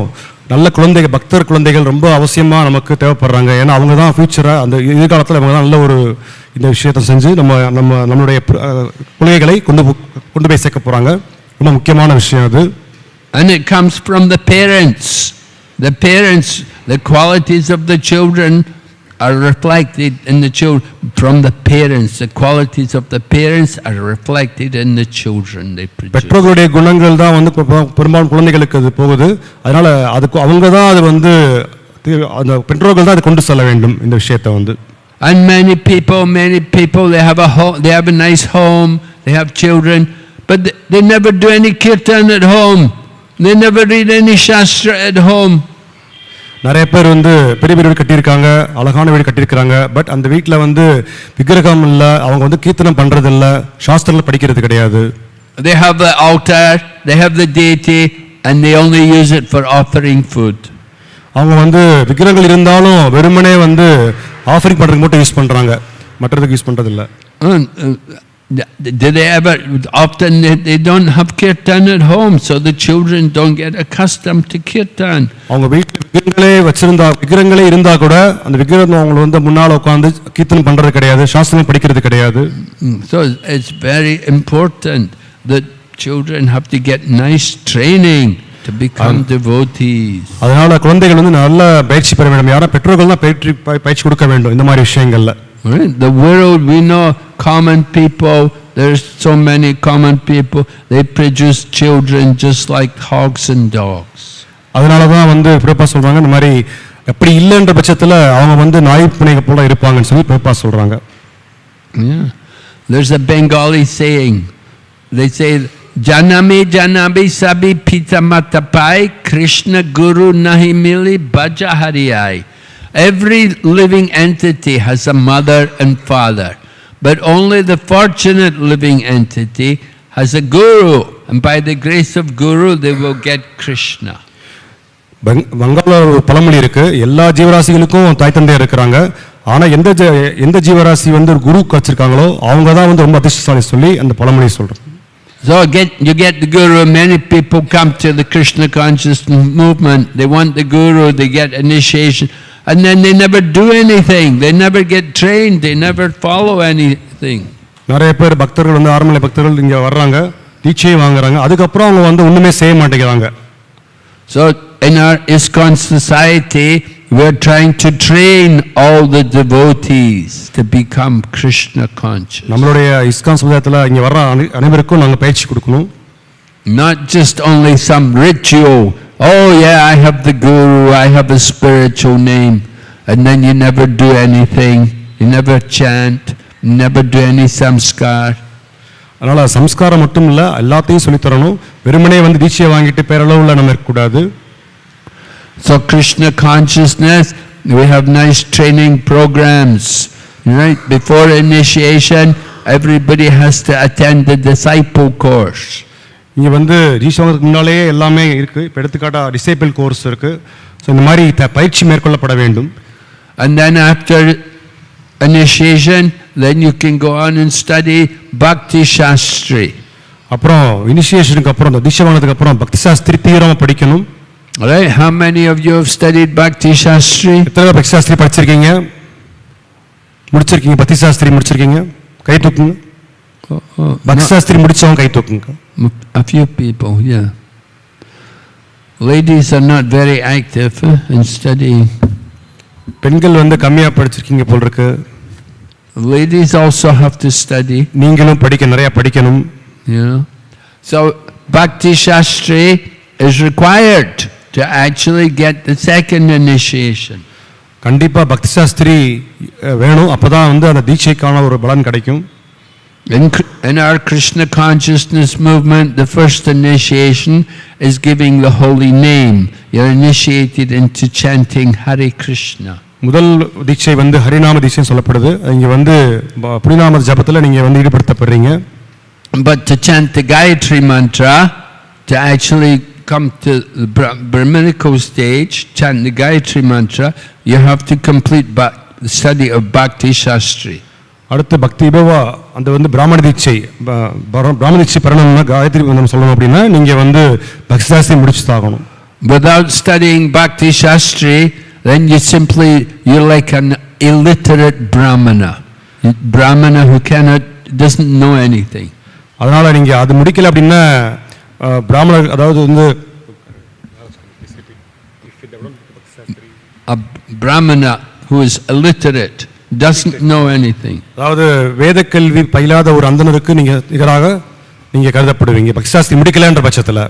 நல்ல குழந்தைகள் பக்தர் குழந்தைகள் ரொம்ப அவசியமா நமக்கு தேவைப்படுறாங்க. ஏன்னா அவங்க தான் ஃபியூச்சரா அந்த எதிர்காலத்தில் அவங்க தான் நல்ல ஒரு இந்த விஷயத்தை செஞ்சு நம்மளுடைய கொள்கைகளை கொண்டு போய் சேர்க்க போறாங்க. ரொம்ப முக்கியமான விஷயம் அது. And it comes from the parents. The qualities of the children are reflected in the children. From the parents, the qualities of the parents are reflected in the children they produce. பெற்றோர்களுடைய குணங்கள் தான் வந்து பெரும்பாலும் குழந்தைகளுக்கு அது போகுது. அதனால அதுக்கு அவங்க தான் அது வந்து அந்த பெற்றோர்கள் தான் அது கொண்டு செல்ல வேண்டும் இந்த விஷயத்தை வந்து. And many people they have a nice home, they have children, but they never do any kirtan at home. They never read any shastra at home. நிறைய பேர் வந்து பெரிய பெரிய வீடு கட்டியிருக்காங்க, அழகான வீடு கட்டியிருக்காங்க. பட் அந்த வீட்டில் வந்து விக்கிரகம் இல்லை, அவங்க வந்து கீர்த்தனம் பண்றது இல்லை, சாஸ்திரங்கள் படிக்கிறது கிடையாது. They have the altar, they have the deity, and they only use it for offering food. அவங்க வந்து விக்கிரகங்கள் இருந்தாலும் வெறுமனே வந்து ஆஃபரிங் பண்றதுக்கு மட்டும் யூஸ் பண்றாங்க, மற்றதுக்கு யூஸ் பண்றது இல்லை. Did they ever? Often they don't have kirtan at home, so the children don't get accustomed to kirtan. அவங்க வீட்டில் விக்கிரகங்களே இருந்தா கூட அந்த விக்கிரகம் அவங்க வந்து முன்னால உட்கார்ந்து கீர்த்தனம் பண்றது கிடையாது, சாஸ்திரம் படிக்கிறது கிடையாது. So it's very important that children have to get nice training to become devotees. அதனால குழந்தைகள் வந்து நல்ல பயிற்சி பெற வேண்டும். யாரா பெற்றோர்கள் தான் பயிற்சி கொடுக்க வேண்டும் இந்த மாதிரி விஷயங்கள்ல. Right? The world, we know common people, there's so many common people, they produce children just like hogs and dogs. அதனால தான் வந்து பிரபா சொல்றாங்க, இந்த மாதிரி எப்படி இல்லைன்ற பட்சத்தில் அவங்க வந்து நாய் பூனைகள் போல இருப்பாங்கன்னு சொல்லி பிரபா சொல்றாங்க. Yeah. There's a Bengali saying. They say, Janami sabi pita matapai, Krishna guru nahi mili bhaja hariyai. Every living entity has a mother and father, but only the fortunate living entity has a guru, and by the grace of guru they will get Krishna. வங்காள ஒரு பழமொழி இருக்கு, எல்லா ஜீவராசிகளுக்கும் தாய் தந்தையர் இருக்கிறாங்க, ஆனா எந்த ஜீவராசி வந்து ஒரு குரு வச்சிருக்காங்களோ அவங்க தான் வந்து ரொம்ப அதிர்ஷ்டசாலி சொல்லி அந்த பழமொழி சொல்றோம். So you get the guru. Many people come to the Krishna consciousness movement. They want the guru. They get initiation, and then they never do anything. They never get trained. They never follow anything. நிறைய பேர் பக்தர்கள் வந்து ஆரம்பநிலை பக்தர்கள் இங்க வர்றாங்க, தீட்சையை வாங்குறாங்க, அதுக்கப்புறம் அவங்க வந்து ஒண்ணுமே செய்ய மாட்டேங்கிறாங்க. So in our ISKCON society, we're trying to train all the devotees to become Krishna conscious. நம்மளுடைய இஸ்கான் சமுதாயத்துல இங்க வர்ற அனைவருக்கும் நாங்க பயிற்சி கொடுக்கணும். Not just only some ritual. Oh yeah, I have the guru, I have a spiritual name, and then you never do anything, you never chant, you never do any samskar. அதனால சம்ஸ்காரம் மட்டும் இல்ல, எல்லாத்தையும் சொல்லி தரணும். வெறுமனே வந்து தீட்சையை வாங்கிட்டு பேரளவுல நம்ம இருக்க கூடாது. So Krishna consciousness, we have nice training programs, right? Before initiation, everybody has to attend the disciple course. இங்க வந்து தீட்சைக்கு முன்னாலே எல்லாமே இருக்கு. இப்ப எடுத்துக்காட்டா டிசைபிள் கோர்ஸ் இருக்கு. சோ இந்த மாதிரி பயிற்சி மேற்கொள்ளப்பட வேண்டும். And then after initiation, then you can go on and study Bhakti Shastri. அப்புறம் இனிஷியேஷனுக்கு அப்புறம் அந்த தீட்சை வாங்கினதுக்கு அப்புறம் பக்தி சாஸ்திரி தீவிரமா படிக்கணும். All right, how many of you have studied Bhakti Shastri? எத்தனை பக்தி சாஸ்திரி படிச்சிருக்கீங்க? முடிச்சிருக்கீங்க? பக்தி சாஸ்திரி முடிச்சிருக்கீங்க? கை தூக்குங்க. பக்தி சாஸ்திரி முடிச்சவங்க கை தூக்குங்க. A few people, yeah. Ladies are not very active in studying. பெண்கள் வந்து கம்மியா படிச்சிருக்கீங்க போல இருக்கு. Ladies also have to study. நீங்களும் நிறைய படிக்கணும். Yeah. So Bhakti Shastri is required to actually get the second initiation. கண்டிப்பா பக்தி சாஸ்திரி வேணும், அப்பதான் வந்து அந்த தீட்சைக்கான ஒரு பலன் கிடைக்கும். In our Krishna consciousness movement, the first initiation is giving the holy name. You're initiated into chanting Hare Krishna. முதல் தீட்சை வந்து ஹரிநாம தீட்சை சொல்லப்படுது. இங்க வந்து புனிநாம ஜபத்துல நீங்க வந்து ஈடுபடுத்தப்படுறீங்க. But to chant the Gayatri mantra, to actually come to the Brahminical stage, chant the Gayatri mantra, you have to complete the study of Bhakti Shastri. அடுத்து பக்தி விபவா அந்த வந்து பிராமண தீட்சை பெறணும்னா காயத்ரி மந்திரம் சொல்லணும் அப்படின்னா நீங்க வந்து பக்தி Shastri முடிச்சுதாகணும். Without studying Bhakti Shastri, then you're like an illiterate Brahmana. Brahmana who doesn't know anything. அதனால நீங்க அது முடிக்கல அப்படின்னா பிராமணர், அதாவது வந்து a Brahmana who is illiterate, doesn't know anything. அதாவது வேத கல்வி பயிலாத ஒரு அந்தணருக்கு நீங்க நிகராக நீங்க கருதப்படுவீங்க பக்தி சாஸ்திரி முடிக்கலன்ற பட்சத்துல.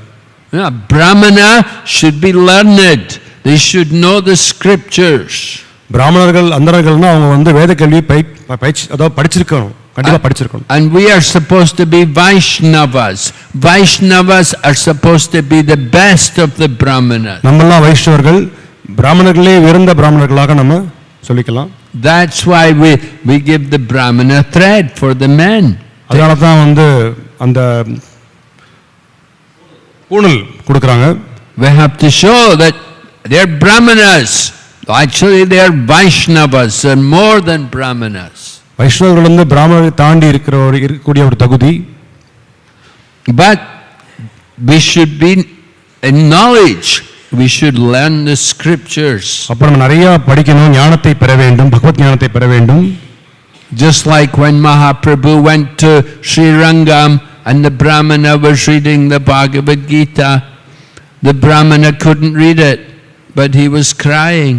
Brahmana should be learned. They should know the scriptures. பிராமணர்கள் அந்தணர்கள்னா அவங்க வந்து வேத கல்வி அதாவது படிச்சிருக்கணும், கண்டிப்பா படிச்சிருக்கணும். And we are supposed to be Vaishnavas. Vaishnavas are supposed to be the best of the Brahmanas. நம்மெல்லாம் வைஷ்ணவர்கள், பிராமணர்களே உயர்ந்த பிராமணர்களாக நம்ம சொல்லிக்கலாம். That's why we give the Brahmana thread for the men. அதனால தான் வந்து அந்த பூணல் கொடுக்கறாங்க. We have to show that they're Brahmanas. Actually they are Vaishnavas, and more than Brahmanas. வைஷ்ணவர்கள் வந்து பிராமணரை தாண்டி இருக்கக்கூடிய ஒரு தகுதி. But we should be in knowledge. We should learn the scriptures. அப்புறம் நிறைய படிக்கணும், ஞானத்தை பெற வேண்டும், பகவத் ஞானத்தை பெற வேண்டும். Just like when Mahaprabhu went to Sri Rangam and the Brahmana was reading the Bhagavad Gita, the Brahmana couldn't read it, but he was crying.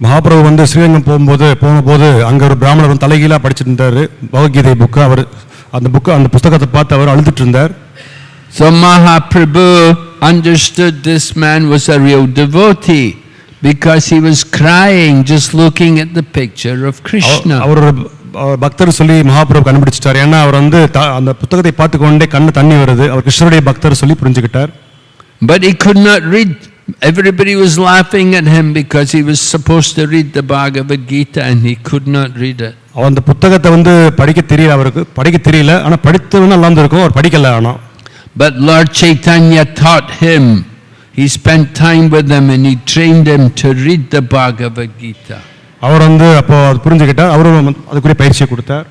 Mahaprabhu வந்து ஸ்ரீரங்கம் போனபோது அங்க ஒரு பிராமணர் தலைகீழா படிச்சிட்டு இருந்தாரு பகவத்கீதை புக். அவர் அந்த புத்தகத்தை பார்த்து அவர் அழுதுட்டு இருந்தார். So Mahaprabhu understood this man was a real devotee because he was crying just looking at the picture of Krishna. அவர் பக்தர் சொல்லி மகாபிரபு கண்டுபிடிச்சிட்டார். ஏன்னா அவர் வந்து அந்த புத்தகத்தை பார்த்து கொண்டே கண்ணு தண்ணி வருது. அவர் கிருஷ்ணருடைய பக்தர் சொல்லி புரிஞ்சுக்கிட்டார். But he could not read. Everybody was laughing at him because he was supposed to read the Bhagavad Gita and he could not read it. அந்த புத்தகத்தை வந்து அவருக்கு படிக்க தெரியல. ஆனா படித்தவன நல்லா இருக்கும், அவர் படிக்கல. ஆனா but Lord Chaitanya taught him. He spent time with him and he trained him to read the Bhagavad Gita. அவர் வந்து அப்போ புரிஞ்சுக்கிட்டார், அவரும் அதுக்குரிய பயிற்சியை கொடுத்தார்.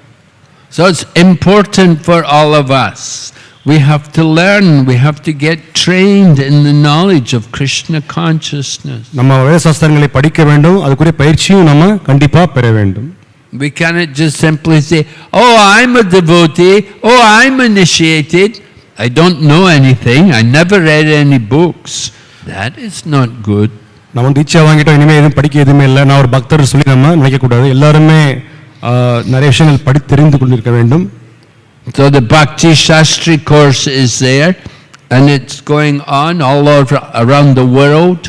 So it's important for all of us We have to learn, we have to get trained in the knowledge of Krishna consciousness. நம்ம வேதசாஸ்திரங்களை படிக்க வேண்டும், அதுக்குரிய பயிற்சியும் நம்ம கண்டிப்பா பெற வேண்டும். We cannot just simply say, oh, I'm a devotee, oh, I'm initiated, I don't know anything, I never read any books. That is not good. நம்ம தீட்சை வாங்கிட்டோம், இனிமே எதுவும் படிக்க எதுவுமே இல்லை, நான் ஒரு பக்தர் சொல்லி நம்ம நினைக்கக்கூடாது. எல்லாருமே நிறைய விஷயங்கள் படித்து தெரிந்து கொண்டிருக்க வேண்டும். So the Bhakti Shastri course is there and it's going on all over around the world.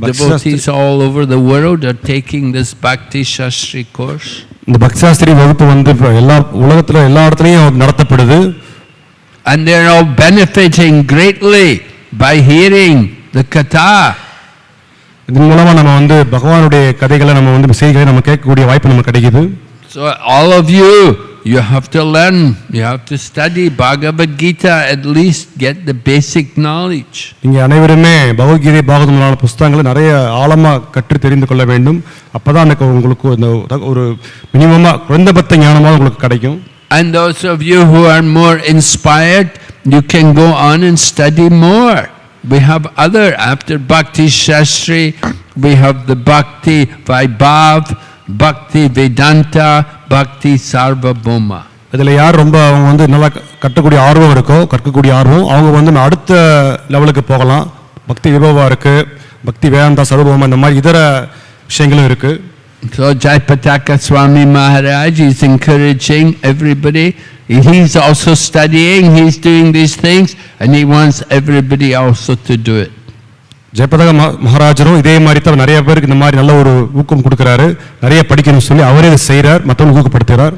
Devotees all over the world are taking this Bhakti Shastri course. இந்த பக்தி சாஸ்திரி வகுப்பு வந்து எல்லா உலகத்துல எல்லா இடத்துலயும் நடத்தப்படுது. And they are all benefiting greatly by hearing the katha. இதன் மூலமா நம்ம வந்து பகவானுடைய கதைகளை நம்ம வந்து செய்திகளை நம்ம கேட்கக்கூடிய வாய்ப்பு நமக்கு கிடைக்குது. So all of you have to learn, you have to study Bhagavad Gita, at least get the basic knowledge. நீங்க அனைவருமே பகவத்கீதை பாகவதமான புத்தகங்களை நிறைய ஆழமா கற்று தெரிந்து கொள்ள வேண்டும். அப்பதான் உங்களுக்கு ஒரு மினிமமா குறைந்தபட்ச ஞானமா உங்களுக்கு கிடைக்கும். And those of you who are more inspired, you can go on and study more. We have other, after Bhakti Shastri, we have the Bhakti Vaibhav, Bhakti Vedanta, Bhakti Sarvabhauma. இதில் யார் ரொம்ப அவங்க வந்து நல்லா கட்டக்கூடிய ஆர்வம் இருக்கோ, கற்கக்கூடிய ஆர்வம், அவங்க வந்து அடுத்த லெவலுக்கு போகலாம். பக்தி விபவா இருக்கு, பக்தி வேதாந்தா சர்வபௌமா, இந்த மாதிரி இதர விஷயங்களும் இருக்கு. So Jayapataka Swami Maharaj is encouraging everybody. He's also studying, he's doing these things, and he wants everybody also to do it. ஜெயபதக மகாராஜரும் இதே மாதிரி தான் நிறைய பேருக்கு இந்த மாதிரி நல்ல ஒரு ஊக்கம் கொடுக்கிறாரு. நிறைய படிக்கணும்னு சொல்லி அவரே இதை செய்கிறார், மற்றவங்க ஊக்கப்படுத்துகிறார்.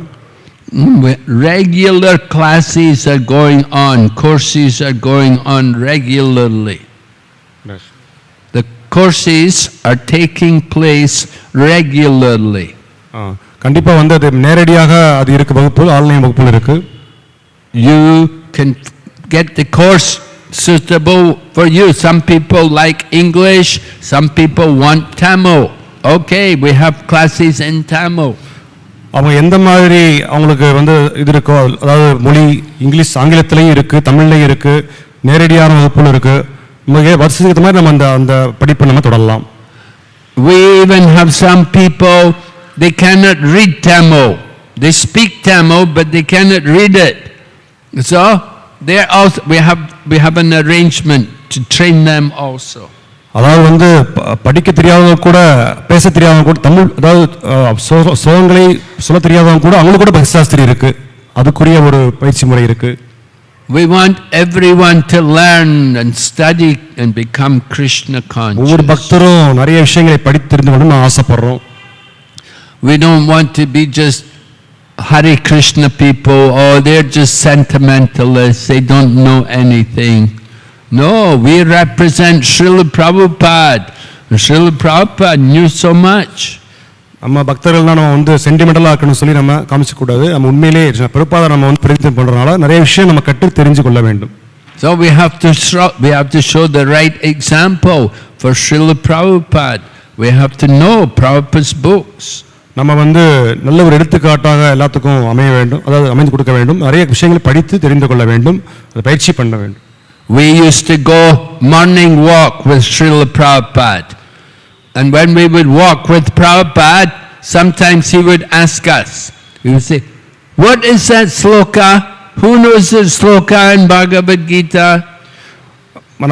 Regular classes are going on, courses are going on regularly. Yes. The courses are taking place regularly. கண்டிப்பா வந்து அது நேரடியாக அது இருக்கு, வகுப்பு ஆன்லைன் வகுப்புல இருக்கு. You can get the course suitable for you. Some people like English, some people want Tamil. Okay, we have classes in Tamil. அவங்க எந்த மாதிரி அவங்களுக்கு வந்து இது இருக்கோ, அதாவது மொழி இங்கிலீஷ் ஆங்கிலத்திலையும் இருக்கு, தமிழ்லையும் இருக்கு, நேரடியான வகுப்புல இருக்கு. வருஷத்துக்கு ஏற்ற மாதிரி நம்ம அந்த படிப்பை நம்ம தொடரலாம். We even have some people, they cannot read Tamil. They speak Tamil, but they cannot read it. So there also we have an arrangement to train them also. அதாவது வந்து படிக்க தெரியாதவங்க கூட, பேச தெரியாதவங்க கூட, தமிழ் அதாவது சோகங்களை சொல்ல தெரியாதவங்க கூட அவங்களுக்கு கூட பக்தி சாஸ்திரி இருக்கு, அதுக்குரிய ஒரு பயிற்சி முறை இருக்கு. We want everyone to learn and study and become Krishna conscious. ஒவ்வொரு பக்தரும் நிறைய விஷயங்களை படித்து தெரிந்து கொள்ள நான் ஆசைப்படுறோம். We don't want to be just Hare Krishna people, oh, they're just sentimentalists, they don't know anything. No, we represent Srila Prabhupada. Srila Prabhupada knew so much. நம்ம பக்தர்கள்லாம் நம்ம வந்து சென்டிமெண்டலாக இருக்கணும்னு சொல்லி நம்ம காமிச்சு கூடாது. நம்ம உண்மையிலேயே பிரபுபாதர் நம்ம வந்து பிரதிநிதித்துவம் பண்றதுனால நிறைய விஷயம் நம்ம கற்று தெரிஞ்சு கொள்ள வேண்டும். So we have to show the right example for Srila Prabhupada. We have to know Prabhupada's books. நம்ம வந்து நல்ல ஒரு எடுத்துக்காட்டாக எல்லாத்துக்கும் அமைய வேண்டும், அதாவது அமைந்து கொடுக்க வேண்டும். நிறைய விஷயங்களை படித்து தெரிந்து கொள்ள வேண்டும், அதை பயிற்சி பண்ண வேண்டும். We used to go morning walk with Srila Prabhupada. And when we would walk with Prabhupada, sometimes he would ask us, he would say, what is that sloka? Who knows the sloka in Bhagavad Gita?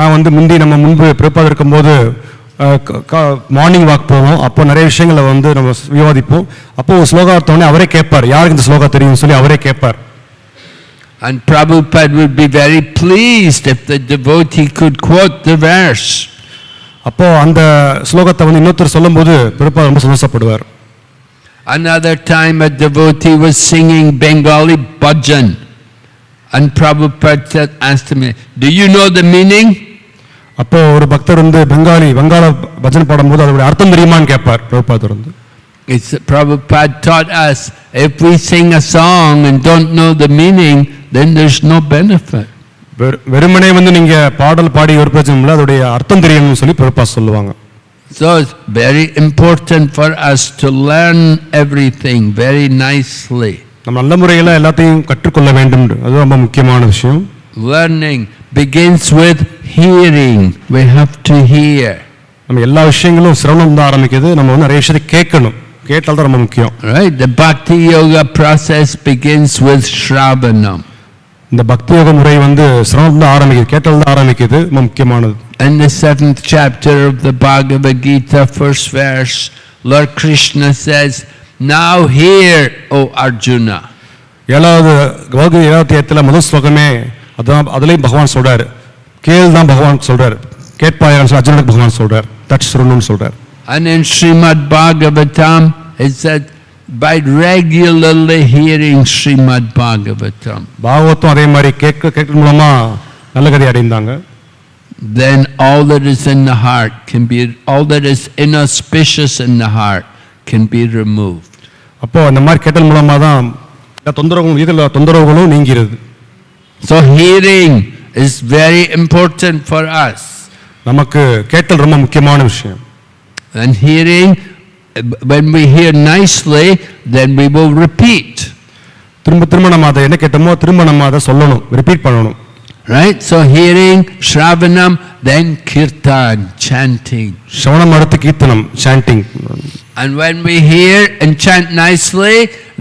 நான் வந்து நம்ம முன்பு பிரபாதம் இருக்கும்போது morning walk போவோம். அப்போ நிறைய விஷயங்களை வந்து நம்ம விவாதிப்போம். அப்போ ஒரு ஸ்லோகா அர்த்தம் அவரே கேட்பார், யாருக்கு இந்த ஸ்லோகா தெரியும் சொல்லி அவரே கேட்பார். And Prabhupada would be very pleased if the devotee could quote the verse. அப்போ அந்த ஸ்லோகத்தை வந்து இன்னொருத்தர் சொல்லும்போது பிரபாதர் ரொம்ப சந்தோஷப்படுவார். Another time a devotee was singing Bengali bhajan and Prabhupada asked me, do you know the meaning? அப்போ ஒரு பக்தர் வந்து வங்காள பஜன் பாடும்போது அதோட அர்த்தம் தெரியுமான்னு கேட்பார் பிரபாதர் வந்து. Prabhupada taught us, if we sing a song and don't know the meaning, then there's no benefit. வெறுமனே வந்து நீங்க பாடல் பாடி ஒரு பிரச்சனை இல்லை, அதோட அர்த்தம் தெரியணும்னு சொல்லி பிரபாத் சொல்லுவாங்க. So it's very important for us to learn everything very nicely. நம்ம நல்ல முறையில் எல்லாத்தையும் கற்றுக்கொள்ள வேண்டும், அது ரொம்ப முக்கியமான விஷயம். Learning begins with hearing. We have to hear. நம்ம எல்லா விஷயங்களும் சிரவணம் தான் ஆரம்பிக்குது. நம்ம நிறைய விஷயத்தை கேட்கணும். கேட்டால் தான் ரொம்ப முக்கியம். Right? The Bhakti Yoga process begins with Shravanam. இந்த பக்தி யோக முறை சிரவணம் தான் ஆரம்பிக்குது, கேட்டால் தான் ஆரம்பிக்குது, ரொம்ப முக்கியமானது. In the 7th chapter of the Bhagavad Gita, first verse, Lord Krishna says, "Now hear, O Arjuna." 7வது அத்தியாயத்தில் முதல் ஸ்லோகமே அதான், அதுலயும் பகவான் சொல்றாரு, கேள் தான் பகவான் சொல்றாரு, கேட்பாயான்னு சொல்லி அர்ஜுனனுக்கு பகவான் சொல்றார், தட்சுருன்னு சொல்றார். And in Srimad Bhagavatam, it said, by regularly hearing Srimad Bhagavatam, Bhagavatam அதே மாதிரி கேட்க மூலமா நல்ல கதை அடைந்தாங்க. then all that is in the heart can be, all that is inauspicious in the heart can be removed. அப்போ அந்த மாதிரி கேட்டல் மூலமா தான் தொந்தரவுகளும் நீங்கிறது. So hearing is very important for us. நமக்கு கேட்டல் ரொம்ப முக்கியமான விஷயம். And hearing, when we hear nicely, then we will repeat. திரும்ப நம்ம அதை என்ன கேட்டோமோ திரும்ப நம்ம அதை சொல்லணும், ரிப்பீட் பண்ணணும். Right? So hearing, Shravanam, then Kirtan, chanting. Shravanam arthu Kirtanam, chanting. And when we hear and chant nicely,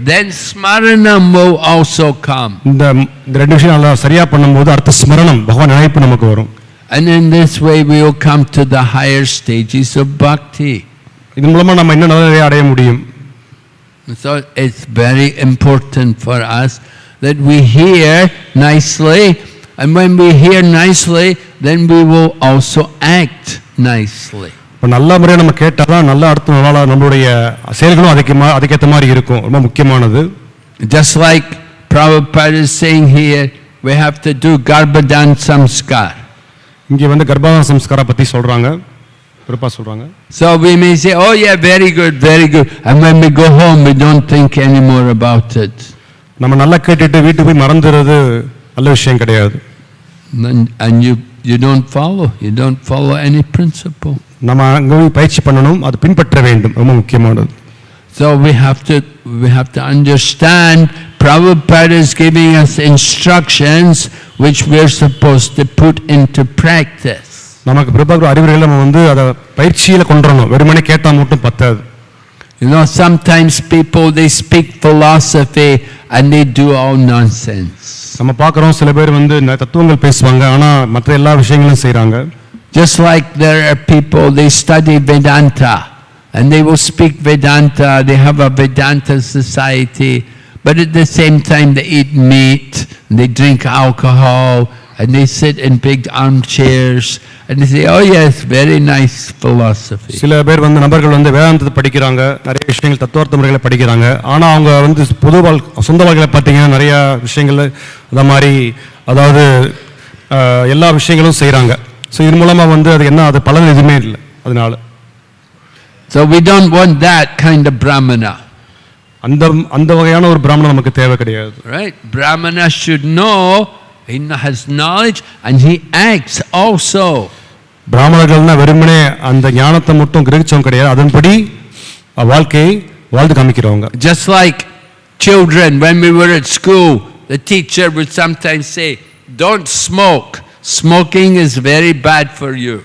then Smaranam will also come. இந்த ரெண்டு விஷயம் நல்லா சரியா பண்ணும்போது அடுத்த ஸ்மரணம், பகவான் நினைப்பு நமக்கு வரும். And in this way we will come to the higher stages of bhakti. இதன் மூலமா நம்ம இன்னும் நல்லதை அடைய முடியும். So it's very important for us that we hear nicely. And when we hear nicely, then we will also act nicely. நல்ல முறையா நம்ம கேட்டாதான் நல்ல அடுத்த நாளா நம்மளுடைய செயல்களும் அதுக்கேற்ற மாதிரி இருக்கும். ரொம்ப முக்கியமானது. Just like Prabhupada is saying here, we have to do Garbhadan Samskar. இங்க கர்ப்பதான சம்ஸ்கார பத்தி சொல்றாங்க, பிரபா சொல்றாங்க. So we may say, oh yeah, very good, very good. And when we go home, we don't think anymore about it. நம்ம நல்லா கேட்டுட்டு வீட்டுக்கு போய் மறந்துறது நல்ல விஷயம் கிடையாது. And you don't follow any principle. நம்ம அங்க பயிற்சி பண்ணணும், அது பின்பற்ற வேண்டும், ரொம்ப முக்கியமானது. So we have to understand Prabhupada is giving us instructions which we are supposed to put into practice. நமக்கு பிரபாகர் அறிவுரைகளை நம்ம அதை பயிற்சியில கொண்டுறணும், வெறுமனே கேட்டா மட்டும் பத்தாது. You know, sometimes people they speak philosophy and they do all nonsense. நம்ம பார்க்கறோம் சில பேர் தத்துவங்கள் பேசுவாங்க, ஆனா மற்ற எல்லா விஷயங்களும் செய்றாங்க. Just like there are people they study Vedanta and they will speak Vedanta, they have a Vedanta society, but at the same time they eat meat, and they drink alcohol, and they sit in big armchairs and they say, oh yes, very nice philosophy. சில பேர் நபர்கள் வேதாந்தத்தை படிக்கிறாங்க, நிறைய விஷயங்கள் தத்துவார்த்த முறைகளை படிக்கிறாங்க, ஆனா அவங்க பொது சொந்த வாழ்க்கையில பாத்தீங்கன்னா நிறைய விஷயங்கள் அத மாதிரி அதாவது எல்லா விஷயங்களும் செய்றாங்க. சோ இது மூலமா அது என்ன, அது பலன் எதுவுமே இல்லை. அதனால so we don't want that kind of brahmana. அந்த வகையான ஒரு பிராமணன் நமக்கு தேவை கிடையாது. Right? Brahmana should know, he has knowledge and he acts also. பிராமணர்கள்னா வெறுமனே அந்த ஞானத்தை மட்டும் கிரகிச்சவங்க கிடையாது, அதன்படி வாழ்க்கையை வாழ்ந்து காமிக்கிறவங்க. Just like children, when we were at school, the teacher would sometimes say, don't smoke. Smoking is very bad for you.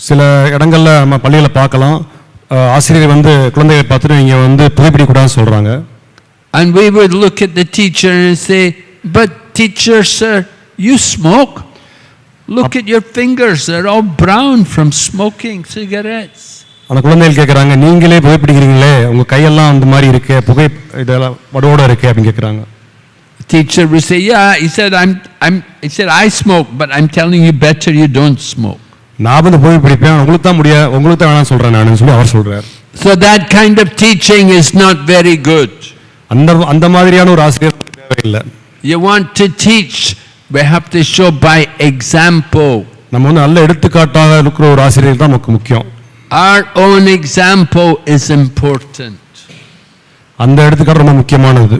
சில இடங்கள்ல நம்ம பள்ளியில பார்க்கலாம், ஆசிரியர் குழந்தைகளை பார்த்துட்டு நீங்க புகைப்பிடிக்க கூடாதுன்னு சொல்றாங்க. And we would look at the teacher and say, but teacher sir, you smoke? Look at your fingers, they're all brown from smoking cigarettes. அந்த குழந்தைகள் கேக்குறாங்க, நீங்களே புகைப்பிடிக்கிறீங்களே, உங்க கையெல்லாம் அந்த மாதிரி இருக்கு, புகை இதெல்லாம் வடோட இருக்கு அப்படி கேக்குறாங்க. Teacher would say, yeah, he said I smoke, but I'm telling you better you don't smoke. நான் புகைப்பிடிப்பேன், உங்களுக்கு தான் வேணாம்னு சொல்றேன் நானுன்னு சொல்லி அவர் சொல்றார். So that kind of teaching is not very good. அந்த மாதிரியான ஒரு ஆசிரியர் தேவையில்லை. You want to teach, we have to show by example. நம்ம நல்ல எடுத்துக்காட்டாக இருக்கிற ஒரு ஆசிரியர் தான் நமக்கு முக்கியம். Our own example is important. அந்த எடுத்துக்காட்டு ரொம்ப முக்கியமானது.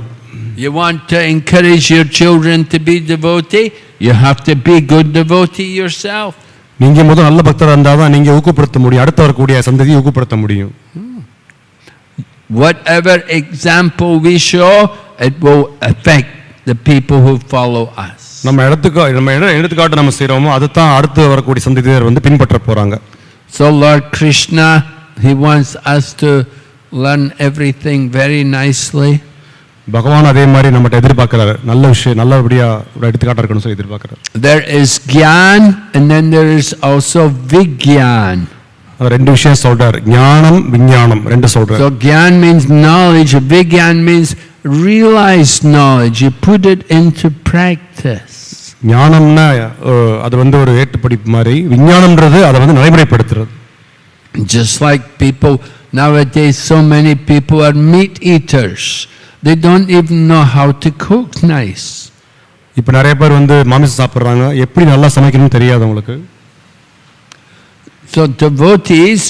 You want to encourage your children to be devotee, you have to be good devotee yourself. நீங்க முதல்ல நல்ல பக்தரா இருந்தா தான் நீங்க ஊக்கப்படுத்த முடியும், அடுத்து வரக்கூடிய சந்ததியை ஊக்கப்படுத்த முடியும். Whatever example we show, it will affect the people who follow us. நம்ம எடுத்துக்காட்டு நம்ம செய்றோமோ அதுதான் அடுத்து வரக்கூடிய சந்ததியர் வந்து பின்பற்ற போறாங்க. So Lord Krishna, he wants us to learn everything very nicely. பகவான் அதே மாதிரி நம்மகிட்ட எதிர்பார்க்கிறாரு, நல்ல விஷயம் நல்லபடியா ஒரு எடுத்துக்காட்டா இருக்கணும்னு சொல்லி எதிர்பார்க்கிறாரு. There is Gyan and then there is also Vigyan. ரெண்டு விஷயம் சொல்றாரு, ஞானம் விஞ்ஞானம் ரெண்டு சொல்றாரு. So Gyan means knowledge, Vigyan means realized knowledge. You put it into practice. ஞானம்னா அது வந்து ஒரு ஏட்டுப்படிப்பு மாதிரி, விஞ்ஞானம்ன்றது அதை வந்து நடைமுறைப்படுத்துறது. Just like people nowadays, so many people are meat eaters. They don't even know how to cook nice. இப்போ நிறைய பேர் வந்து மாமிசம் சாப்பிடுறாங்க, எப்படி நல்லா சமைக்கணும்னு தெரியாது அவங்களுக்கு. So devotees,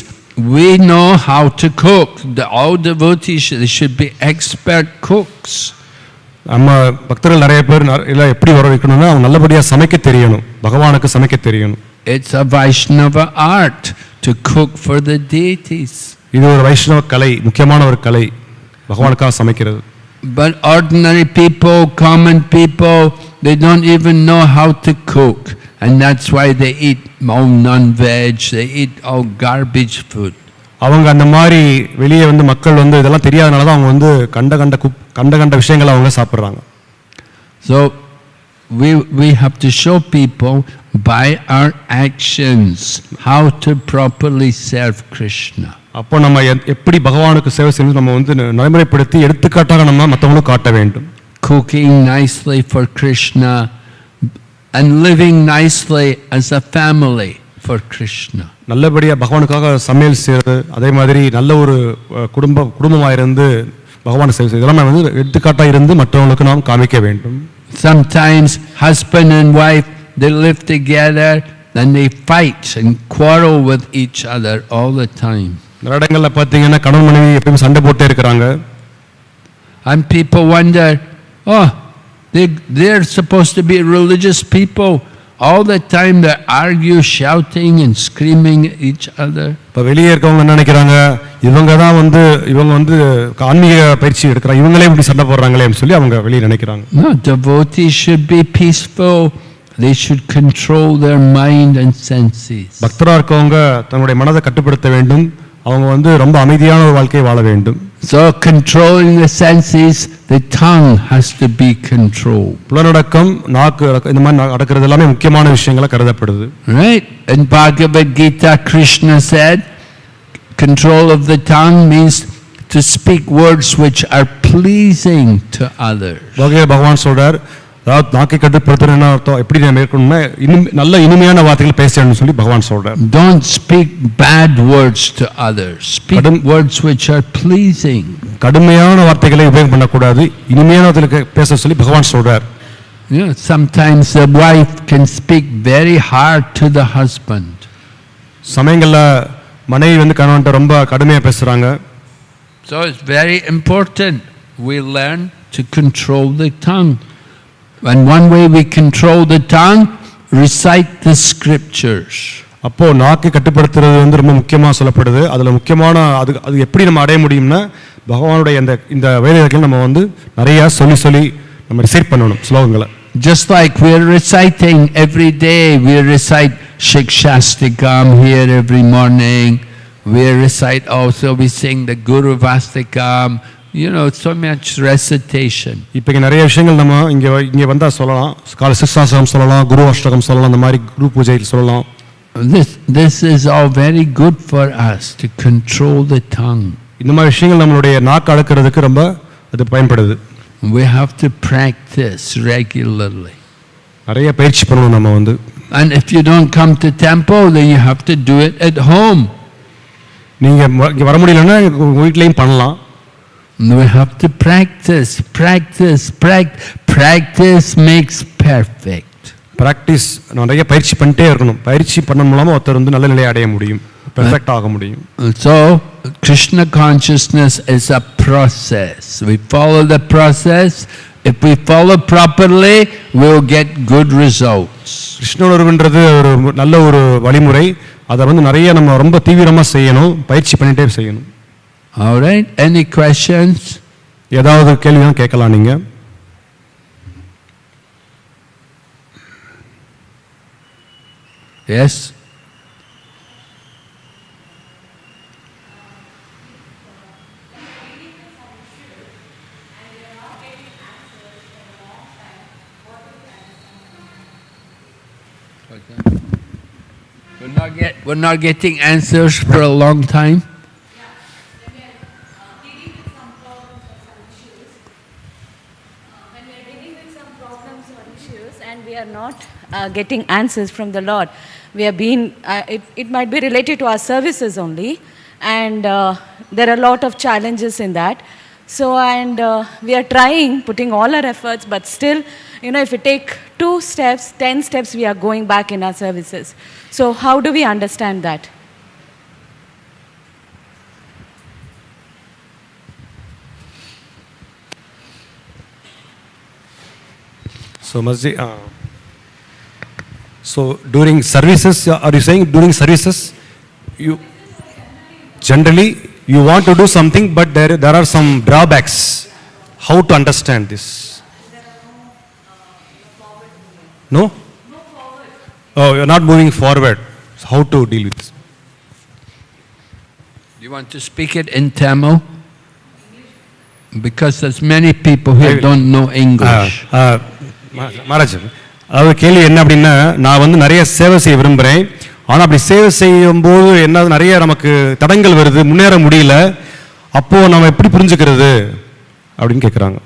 we know how to cook. All devotees should be expert cooks. நம்ம பக்தர்கள் நிறைய பேர் எல்லாம் எப்படி வர வைக்கணும்னா அவங்க நல்லபடியா சமைக்க தெரியணும், பகவானுக்கு சமைக்க தெரியணும். It's a Vaishnava art to cook for the deities. இது ஒரு வைஷ்ணவ கலை, முக்கியமான ஒரு கலை, பகவானுக்காக சமைக்கிறது. But ordinary people, common people, they don't even know how to cook. And that's why they eat all non-veg, they eat all garbage food. அவங்க அந்த மாதிரி வெளியே வந்து மக்கள் வந்து இதெல்லாம் தெரியாதனால தான் அவங்க வந்து கண்ட விஷயங்களை அவங்க சாப்பிட்றாங்க. So we have to show people by our actions how to properly serve Krishna. அப்போ நம்ம எப்படி பகவானுக்கு சேவை செய்யணும் நம்ம வந்து நடைமுறைப்படுத்தி எடுத்துக்காட்டாக நம்ம மற்றவங்களும் காட்ட வேண்டும். Cooking nicely for Krishna and living nicely as a family for Krishna. நல்லபடியா பகவானுக்காக சமையல் செய்யறது, அதே மாதிரி நல்ல ஒரு குடும்பமாக இருந்து பகவான் சேவை செய்யறது, இதெல்லாம் வந்து எடுத்துக்காட்டாக இருந்து மற்றவங்களுக்கு நாம் காமிக்க வேண்டும். Sometimes husband and wife, they live together and they fight and quarrel with each other all the time. நிறைய இடங்கள்ல பார்த்தீங்கன்னா கணவன் மனைவி எப்பவும் சண்டை போட்டே இருக்கிறாங்க. And people wonder, oh, they're supposed to be religious people. All the time they argue, shouting and screaming at each other. இப்போ வெளியே இருக்கவங்க என்ன நினைக்கிறாங்க, இவங்க வந்து ஆன்மீக பயிற்சி எடுக்கிறாங்க, இவங்களே இப்படி சண்டை போடுறாங்களேன்னு சொல்லி அவங்க வெளியே நினைக்கிறாங்க. No, devotees should be peaceful. They should control their mind and senses. பக்தரா இருக்கவங்க தங்களுடைய மனதை கட்டுப்படுத்த வேண்டும், அவங்க வந்து ரொம்ப அமைதியான ஒரு வாழ்க்கையை வாழ வேண்டும். So controlling the senses, the tongue has to be controlled. புலனடக்கம், நாக்கு இந்த மாதிரி நடக்கிறது எல்லாமே முக்கியமான விஷயங்களா கருதப்படுது. Right? In Bhagavad Gita, Krishna said, control of the tongue means to speak words which are pleasing to others. பகவான் சொல்றார், அதாவது நாக்கை கட்டுப்படுத்துறதுன்னா அர்த்தம் எப்படி நம்ம இருக்கணும்னா நல்ல இனிமையான வார்த்தைகள் பேசணும்னு சொல்லி பகவான் சொல்றார். Don't speak bad words to others. Speak words which are pleasing. கடுமையான வார்த்தைகளை உபயோகம் பண்ணக்கூடாது, இனிமையான வார்த்தைகளை பேச சொல்லி பகவான் சொல்றார். Yeah, sometimes the wife can speak very hard to the husband. சமயங்கள்ல மனைவி வந்து கணவன்கிட்ட ரொம்ப கடுமையா பேசுறாங்க. So it's very important we learn to control the tongue. And one way we control the tongue, recite the scriptures. அப்போ நாக்கை கட்டுப்படுத்துறது வந்து ரொம்ப முக்கியமா சொல்லப்படுது. அதுல முக்கியமான அது எப்படி நம்ம அடைய முடியும்னா பகவானுடைய இந்த வேதங்களை நம்ம வந்து நிறைய சொல்லி நம்ம ரிசைட் பண்ணணும் ஸ்லோகங்களை. Just like we're reciting every day, we recite Shikshastikam here every morning. We recite also, we sing the Guru Vastikam. You know, so much recitation. இப்போ நிறைய விஷயங்கள் நம்ம இங்க வந்தா சொல்லலாம், கால சிக்ஷாசகம் சொல்லலாம், குரு அஷ்டகம் சொல்லலாம், அந்த மாதிரி குரு பூஜையில் சொல்லலாம். This is all very good for us to control the tongue. இந்த மாதிரி விஷயங்கள் நம்மளுடைய நாக்கு அடக்கிறதுக்கு ரொம்ப அது பயன்படுது. We have to practice regularly. நிறைய பயிற்சி பண்ணணும் நம்ம வந்து. And if you don't come to temple, then you have to do it at home. நீங்க இங்க வர முடியலன்னா வீட்லயும் பண்ணலாம். We have to practice. Practice makes perfect. Practice நிறைய பயிற்சி பண்ணிட்டே இருக்கணும். பயிற்சி பண்ண மூலமா ஒருத்தர் வந்து நல்ல நிலையை அடைய முடியும், பெர்ஃபெக்ட் ஆக முடியும். So Krishna consciousness is a process. We follow the process. If we follow properly, we will get good results. Krishna உணர்வுன்றது ஒரு நல்ல ஒரு வழிமுறை. அதை வந்து நிறைய நம்ம ரொம்ப தீவிரமா செய்யணும், பயிற்சி பண்ணிட்டே செய்யணும். All right, any questions? ஏதாவது கேள்வினா கேட்கலாம் நீங்க. Yes? We're not getting answers for a long time. When we are dealing with some problems or issues and we are not getting answers from the Lord, we are being, it might be related to our services only, and there are a lot of challenges in that. So, and we are trying, putting all our efforts, but still, if we take 2 steps, 10 steps, we are going back in our services. So, how do we understand that? So so during services, are you saying during services, you generally you want to do something, but there are some drawbacks. How to understand this? No? Oh, you're not moving forward. So how to deal with this? Do you want to speak it in Tamil? Because there's many people who don't know English. Maharaj, அதாவது கேள்வி என்ன அப்படின்னா, நான் வந்து நிறைய சேவை செய்ய விரும்புகிறேன். ஆனால் அப்படி சேவை செய்யும்போது என்ன நிறைய நமக்கு தடங்கள் வருது, முன்னேற முடியல. அப்போது நம்ம எப்படி புரிஞ்சுக்கிறது அப்படின்னு கேட்குறாங்க.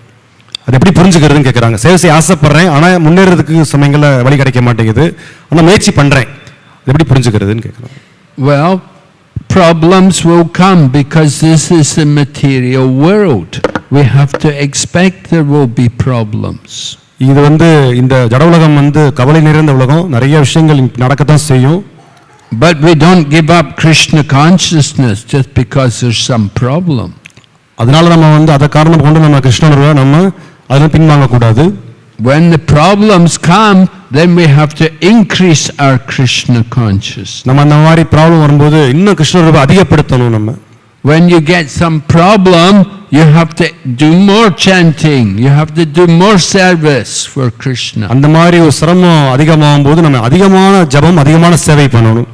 அது எப்படி புரிஞ்சுக்கிறதுன்னு கேட்குறாங்க. சேவை செய்ய ஆசைப்படுறேன், ஆனால் முன்னேறதுக்கு சமயங்களில் வழி கிடைக்க மாட்டேங்குது. ஆனால் முயற்சி பண்ணுறேன், எப்படி புரிஞ்சுக்கிறதுன்னு கேட்குறாங்க. Well, problems will come because this is a material world. We have to expect there will be problems. இது வந்து இந்த ஜட உலகம் வந்து கவலை நிறைந்த உலகம், நிறைய விஷயங்கள் நடக்கத்தான் செய்யும். But we don't give up Krishna consciousness just because there's some problem. அதனால நம்ம வந்து அதை காரணம் கொண்டு நம்ம கிருஷ்ணனுடைய நம்ம அதில் பின்வாங்க கூடாது. When the problems come, then we have to increase our Krishna consciousness. நம்ம அந்த மாதிரி ப்ராப்ளம் வரும்போது இன்னும் கிருஷ்ணரை அதிகப்படுத்தணும். நம்ம when you get some problem, you have to do more chanting, you have to do more service for Krishna. அந்த மாதிரி ஒரு சிரமம் அதிகமாகும் போது நம்ம அதிகமான ஜபம், அதிகமான சேவை பண்ணணும்.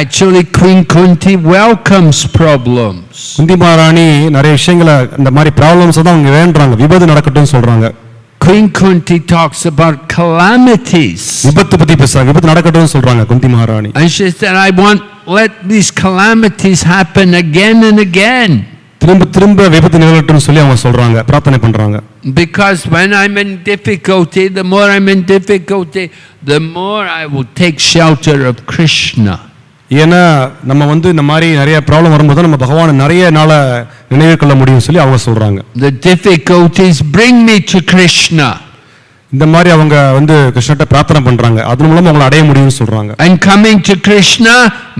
Actually, Queen Kunti welcomes problems. குந்தி மகாராணி நிறைய விஷயங்களை இந்த மாதிரி ப்ராப்ளம்ஸ் தான் அவங்க வேண்டுறாங்க, விபத்து நடக்கட்டும்னு சொல்றாங்க. Queen Kunti talks about calamities. விபத்து பத்தி பேசுறாங்க, விபத்து நடக்கட்டும்னு சொல்றாங்க குந்தி மகாராணி. And she said, I want let these calamities happen again and again. திரும்ப திரும்ப விபத்து நிகழட்டும்னு சொல்லி அவங்க சொல்றாங்க, பிரார்த்தனை பண்றாங்க. Because when I'm in difficulty, the more I'm in difficulty, the more I will take shelter of Krishna. ஏன்னா நம்ம வந்து இந்த மாதிரி நிறைய ப்ராப்ளம் வரும்போது நம்ம பகவானை நிறைய நாள நினைவு கொள்ள முடியும் சொல்லி அவங்க சொல்றாங்க. The difficulties bring me to Krishna. இந்த மாதிரி அவங்க வந்து கிருஷ்ணட்ட பிரார்த்தனை பண்றாங்க, அதன் மூலமா அவங்களை அடைய முடியும்னு சொல்றாங்க. And coming to Krishna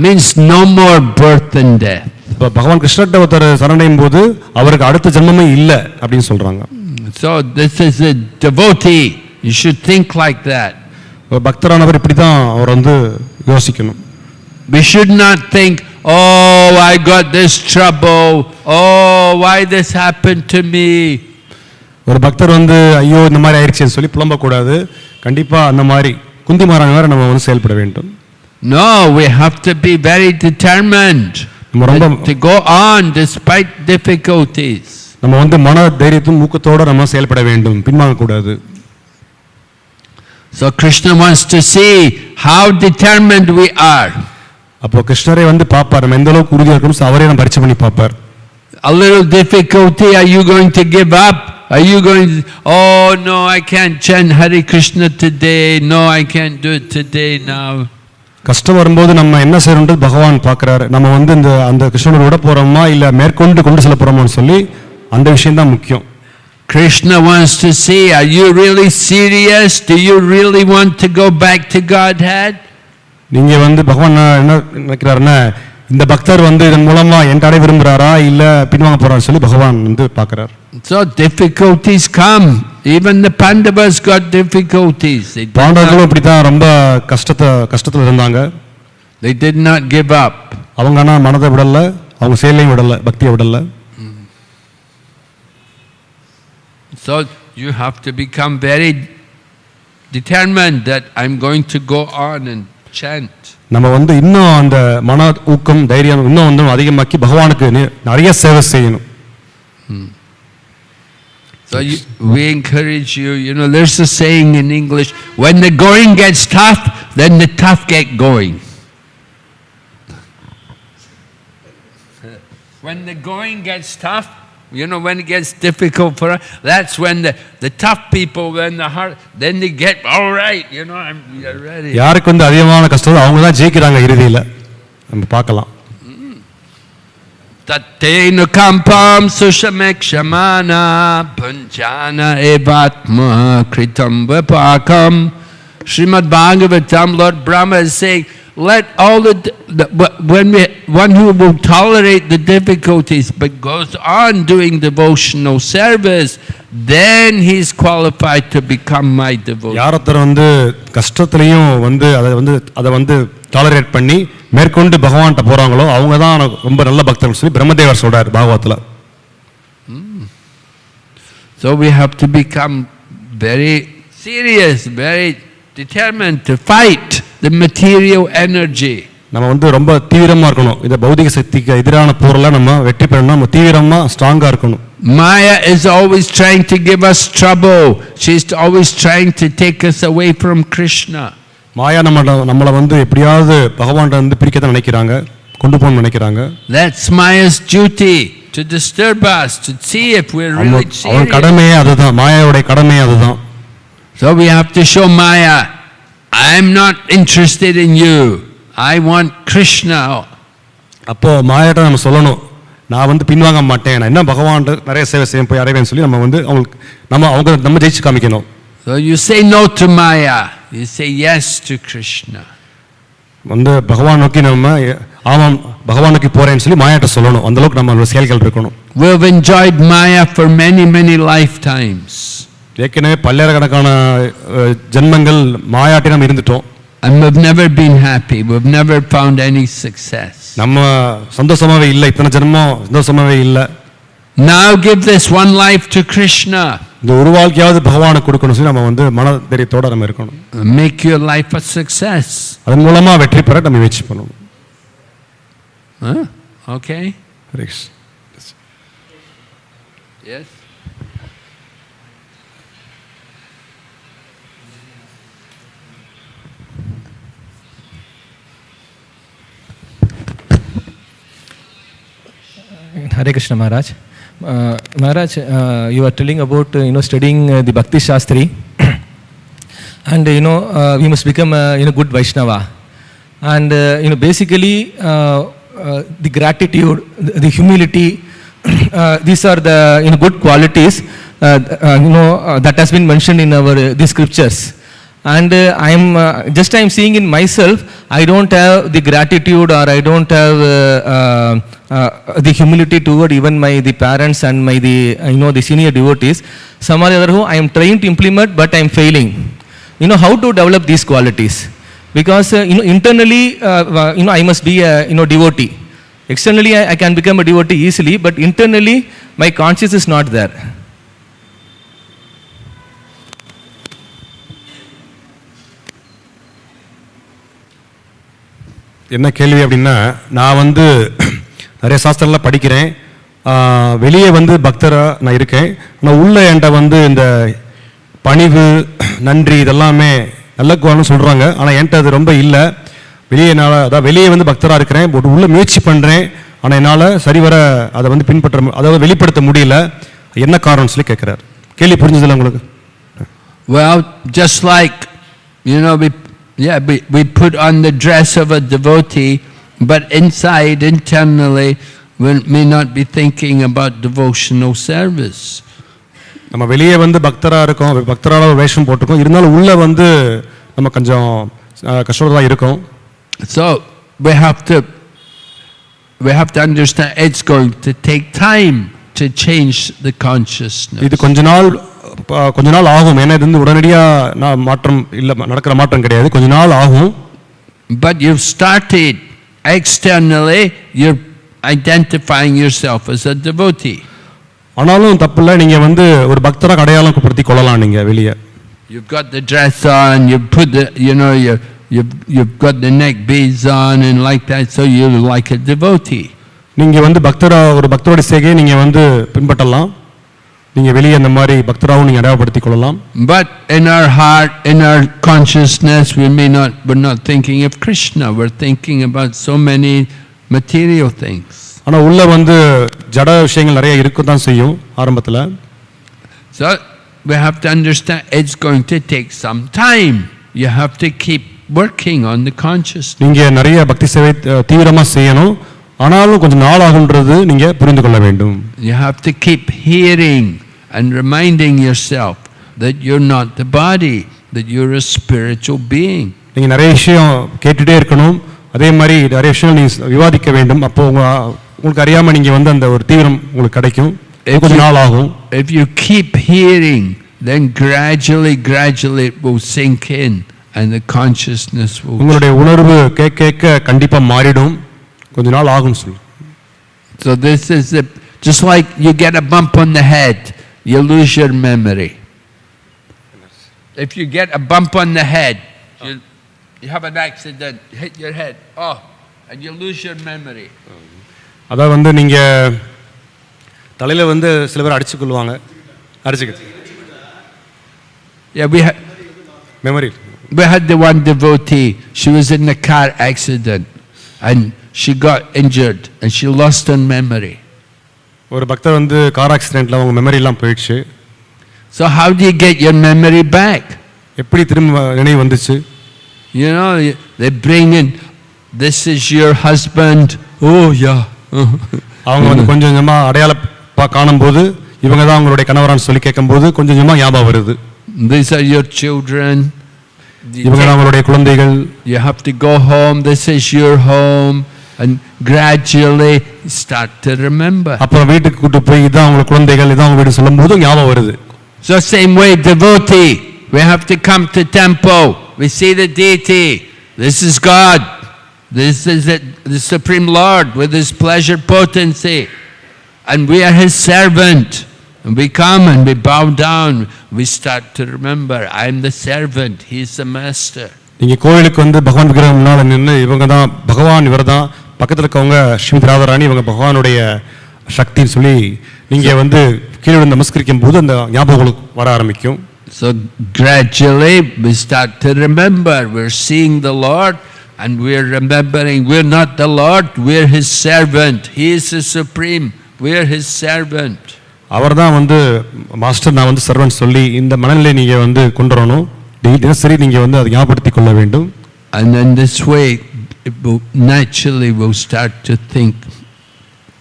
means no more birth and death. பகவான் கிருஷ்ணட்ட ஒருத்தர் சரணடையும் போது அவருக்கு அடுத்த ஜென்மமே இல்ல அப்படின்னு சொல்றாங்க. So this is a devotee. You should think like that. ஒரு பக்தரானவர் இப்படி தான் அவர் வந்து யோசிக்கணும். We should not think, oh, I got this trouble. Oh, why this happened to me? ஒரு பக்தர் வந்து ஐயோ இந்த மாதிரி ஆயிடுச்சுன்னு சொல்லி புலம்ப கூடாது. கண்டிப்பா அந்த மாதிரி குந்தி மகாராணி வேற நம்ம வந்து செயல்பட வேண்டும். No, we have to be very determined to go on despite difficulties. நம்ம வந்து மன தைரியத்தும் ஊக்கத்தோட நம்ம செயல்பட வேண்டும், பின்வாங்க கூடாது. So Krishna wants to see how determined we are. அப்போ கிருஷ்ணரே வந்து பாப்பார் நம்ம எந்த அளவுக்கு உறுதியா இருக்கணும், அவரே நம்ம பரிசு பண்ணி பாப்பார். A little difficulty, are you going to give up? Are you going to, oh no, I can't chant Hare Krishna today, no, I can't do it today now. கஷ்டம் வரும்போது நம்ம என்ன செய்யணும்ன்றது பகவான் பார்க்கறாரு. நம்ம வந்து இந்த அந்த கிருஷ்ணனோட விட போறோமா இல்ல மேற்கொண்டு கொண்டு செல்ல போறோமான்னு சொல்லி அந்த விஷயம் தான் முக்கியம். Krishna wants to see, are you really serious? Do you really want to go back to Godhead? நீங்க வந்து பகவான் என்ன நினைக்கிறாருன்னா, இந்த பக்தர் வந்து இதன் மூலமா என்கிட்ட விரும்புறாரா இல்ல பின்வாங்க போறான்னு சொல்லி பகவான் வந்து பார்க்கறார். So difficulties come. Even the Pandavas got difficulties. பாண்டவர்களும் இப்படி தான் ரொம்ப கஷ்டத்துல இருந்தாங்க. They did not give up. அவங்க ஆனா மனதை விடல, அவங்க செயலையும் விடல, பக்தியை விடல. So you have to become very determined that I'm going to go on and chant. நம்ம வந்து இன்னும் அந்த மன ஊக்கம் தைரியம் இன்னும் வந்து அதிகமாக்கி பகவானுக்கு நிறைய சேவை செய்யணும். So we encourage you, there's a saying in English, when the going gets tough, then the tough get going. When the going gets tough, when it gets difficult for us, that's when the tough people, then they get, all right, you're ready. யாருக்கு வந்து அதிகமான கஷ்டம் அவங்க தான் ஜெயிக்கிறாங்க இறுதியில் நம்ம பார்க்கலாம். Tattenu kampam sushamekshamana panchana evatma kritam vipakam. Srimad Bhagavatam, Lord Brahma is saying, let all one who will tolerate the difficulties but goes on doing devotional service, then he is qualified to become my devotee. யாரத்தர் வந்து கஷ்டத்திலையும் வந்து அதை வந்து tolerate பண்ணி மேற்கொண்டு பகவான்கிட்ட போறாங்களோ அவங்க தான் ரொம்ப நல்ல பக்தர்கள் சொல்லி பிரம்மதேவர் சொல்றார் பாகவத்துல. So we have to become very serious, very determined to fight the material energy. நம்ம வந்து ரொம்ப தீவிரமா இருக்கணும். இந்த பௌதிக சக்திக்கு எதிரான போர்ல நம்ம வெற்றி பெறணும். நம்ம தீவிரமா ஸ்ட்ராங்கா இருக்கணும். Maya is always trying to give us trouble. She's always trying to take us away from Krishna. மாயா நம்மளை வந்து எப்படியாவது பகவான்கிட்ட வந்து பிரிக்கத்தான் நினைக்கிறாங்க, கொண்டு போகணும்னு நினைக்கிறாங்க. That's Maya's duty, to disturb us, to see if we're really serious. அவன் கடமையே அதுதான், மாயாவுடைய கடமையே அதுதான். So we have to show Maya, I'm not interested in you, I want Krishna. அப்போ மாயாட்ட நம்ம சொல்லணும், நான் வந்து பின்வாங்க மாட்டேன், நான் என்ன பகவான்கிட்ட நிறைய சேவை செய்ய போய் அடைவேன்னு சொல்லி நம்ம வந்து அவங்க ஜெயிச்சு காமிக்கணும். So you say no to Maya, you say yes to Krishna. வந்து பகவான் நோக்கி நம்ம ஆமாம் பகவான் நோக்கி போறேன்னு சொல்லி மாயாட்ட சொல்லணும். அந்த அளவுக்கு நம்ம செயல்கள் இருக்கணும். We have enjoyed Maya for many lifetimes. ஏற்கனவே பல்லாயிரக்கணக்கான ஜென்மங்கள் மாயாட்டி நம்ம இருந்துட்டோம். And we've never been happy, we've never found any success. நம்ம சந்தோஷமாவே இல்லை, இத்தனை ஜென்மம் சந்தோஷமாவே இல்லை. Now give this one life to Krishna. இந்த ஒரு வாழ்க்கையாவது பகவானுக்கு கொடுக்கணும் சொல்லி நம்ம வந்து மன தைரியத்தோட நம்ம இருக்கணும். Make your life a success. அதன் மூலமா வெற்றி பெற நம்ம முயற்சி பண்ணணும். Okay? Yes. Hare Krishna Maharaj. Maharaj, you are telling about studying the Bhakti Shastri, and we must become good Vaishnava, and basically the gratitude, the humility, these are the good qualities that has been mentioned in our the scriptures. And I am seeing in myself, I don't have the gratitude, or I don't have the humility toward even the parents and the senior devotees. Some or other I am trying to implement, but I am failing. How to develop these qualities? Because internally I must be a devotee. Externally I can become a devotee easily, but internally my conscience is not there. என்ன கேள்வி அப்படின்னா, நான் வந்து நிறைய சாஸ்திரம்லாம் படிக்கிறேன், வெளியே வந்து பக்தராக நான் இருக்கேன், ஆனால் உள்ள என்கிட்ட வந்து இந்த பணிவு நன்றி இதெல்லாமே நல்ல குணம்னு சொல்கிறாங்க, ஆனால் என்கிட்ட அது ரொம்ப இல்லை. வெளியே வந்து பக்தராக இருக்கிறேன், உள்ள முயற்சி பண்ணுறேன், ஆனால் என்னால் சரிவர அதை வந்து அதாவது வெளிப்படுத்த முடியல. என்ன காரணம்னு சொல்லி கேட்குறாரு. கேள்வி புரிஞ்சதில்லை உங்களுக்கு? Well, just like we put on the dress of a devotee, but inside, internally, we may not be thinking about devotional service. நம்ம வெளியே வந்து பக்தராக இருக்கோம், பக்தராக வேஷம் போட்டிருக்கோம், இருந்தாலும் உள்ள வந்து நம்ம கொஞ்சம் கஷ்டமாக இருக்கும். So we have to understand it's going to take time to change the consciousness. இது கொஞ்ச நாள் ஆகும். ஏன்னா இது வந்து உடனடியாக மாற்றம் இல்லை, நடக்கிற மாற்றம் கிடையாது, கொஞ்ச நாள் ஆகும். But you've started externally, you're identifying yourself as a devotee. ஆனாலும் தப்பில்லை, நீங்க வந்து ஒரு பக்தராக அடையாளம் படுத்திக் கொள்ளலாம். நீங்க வெளியே you've got the dress on, you put the you've got the neck beads on and like that, so you're like a devotee. நீங்க வந்து ஒரு பக்தரோட செய்கையை நீங்க வந்து பின்பற்றலாம். நீங்க வெளியே அந்த மாதிரி பக்தராகவும் நீங்க அடையாளப்படுத்திக் கொள்ளலாம். But in our heart, in our consciousness, we're not thinking of Krishna. We're thinking about so many material things. ஆனா உள்ள வந்து ஜட விஷயங்கள் நிறைய இருக்க தான் செய்யும் ஆரம்பத்துல. So we have to understand it's going to take some time. You have to keep working on the consciousness. நீங்க நிறைய பக்தி சேவை தீவிரமா செய்யணும். ஆனாலும் கொஞ்சம் நாள் ஆகும்ன்றது நீங்க புரிந்து கொள்ள வேண்டும். You have to keep hearing and reminding yourself that you're not the body, that you're a spiritual being. நீங்க நிறைய விஷயம் கேட்டுட்டே இருக்கணும். அதே மாதிரி நிறைய விஷயம் நீங்க விவாதிக்க வேண்டும். அப்போ உங்களுக்கு அறியாம நீங்க வந்து அந்த ஒரு தீவிரம் உங்களுக்கு கிடைக்கும். கொஞ்சம் நாள் ஆகும். If you keep hearing, then gradually it will sink in and the consciousness will. உங்களுடைய உணர்வு கேட்க கண்டிப்பா மாறிடும். கொஞ்ச நாள் ஆகும் சொல்லு. So this is just like you get a bump on the head, you lose your memory. If you get a bump on the head, you have an accident, hit your head, and you lose your memory. அத வந்து நீங்க தலையில வந்து சில பேர் அடிச்சு கொள்வாங்க. Yeah, memory. We had the one devotee, she was in a car accident and she got injured and she lost her memory. ஒரு பக்தர் வந்து கார் ஆக்சிடென்ட்ல அவங்க மெமரி எல்லாம் போயிடுச்சு. So how do you get your memory back? எப்படி திரும்ப நினைவு வந்துச்சு? You know, they bring in, this is your husband. Oh yeah. அவங்க வந்து கொஞ்சம் கொஞ்சமா அடையாள காணும்போது இவங்க தான் அவங்களுடைய கணவரான்னு சொல்லி கேட்கும்போது கொஞ்சம் கொஞ்சமா ஞாபகம் வருது. These are your children. இவங்க தான் அவங்களுடைய குழந்தைகள். You have to go home. This is your home. And gradually start to remember. அப்புறம் வீட்டுக்கு கூட்டி போய் இதான் அவங்க குழந்தைகள் இதான் அவங்க வீடு சொல்லும்போது ஞாபகம் வருது. So same way devotee, we have to come to temple. We see the deity. This is God. This is it, the Supreme Lord with His pleasure potency. And we are His servant. And we come and we bow down. We start to remember, I am the servant. He is the master. நீங்க கோயிலுக்கு வந்து பகவான் விக்கிரகம் முன்னால நின்று இவங்க தான் பகவான் இவர்தான் பக்கத்துல இருக்கவங்க ஸ்ரீமதி ராதாராணி இவங்க பகவானுடைய சக்தின்னு சொல்லி நீங்க வந்து கீழே விழுந்து நமஸ்கரிக்கும் போது அந்த ஞாபகம் வர ஆரம்பிக்கும். So gradually we start to remember we're seeing the Lord and we're remembering we're not the Lord, we're His servant. He is the supreme, we're His servant. அவர்தான் வந்து மாஸ்டர் நான் வந்து சர்வன்ட் சொல்லி இந்த மனநிலை நீங்க வந்து கொண்டு வரணும். தினசரி நீங்க வந்து அதை ஞாபகப்படுத்திக் கொள்ள வேண்டும். And then this way naturally we'll start to think.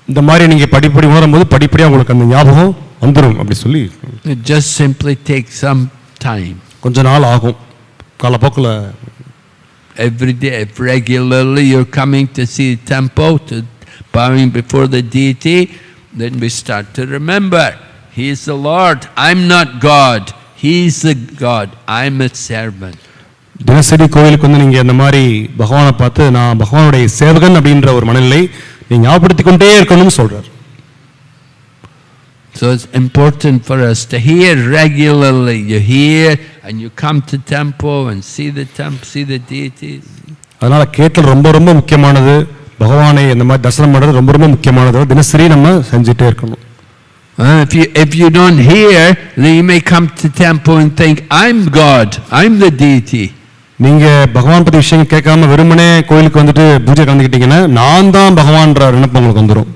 இந்த மாதிரி நீங்க படிப்படி உணரும்போது படிப்படியா உங்களுக்கு அந்த ஞாபகம் வந்துரும் அப்படி சொல்லி. It just simply takes some time. கொஞ்ச நாள் ஆகும். காலப்போக்குல every day if regularly you're coming to see the temple, to bowing before the deity, then we start to remember He is the Lord, I'm not God, He is the God, I'm a servant. தினசரி கோயிலுக்கு வந்து நீங்க இந்த மாதிரி பகவானை பார்த்து நான் பகவானுடைய சேவகன் அப்படின்ற ஒரு மனநிலை நீங்க ஞாபகப்படுத்திக் கொண்டே இருக்கணும்னு சொல்றார். So it's important for us to hear regularly. You hear and you come to temple and see the temple, see the deities. அதனால கேட்டல் ரொம்ப ரொம்ப முக்கியமானது. பகவானை இந்த மாதிரி தரிசனம் பண்றது ரொம்ப ரொம்ப முக்கியமானது. தினசரி நம்ம செஞ்சுட்டே இருக்கணும். If you don't hear, then you may come to temple and think I'm God, I'm the deity. நீங்க பகவான் பத்தி விஷயம் கேட்காம வெறுமனே கோயிலுக்கு வந்துட்டு பூஜை கலந்துக்கிட்டீங்கன்னா நான் தான் பகவான்ற நினைப்பு உங்களுக்கு வந்துடும்.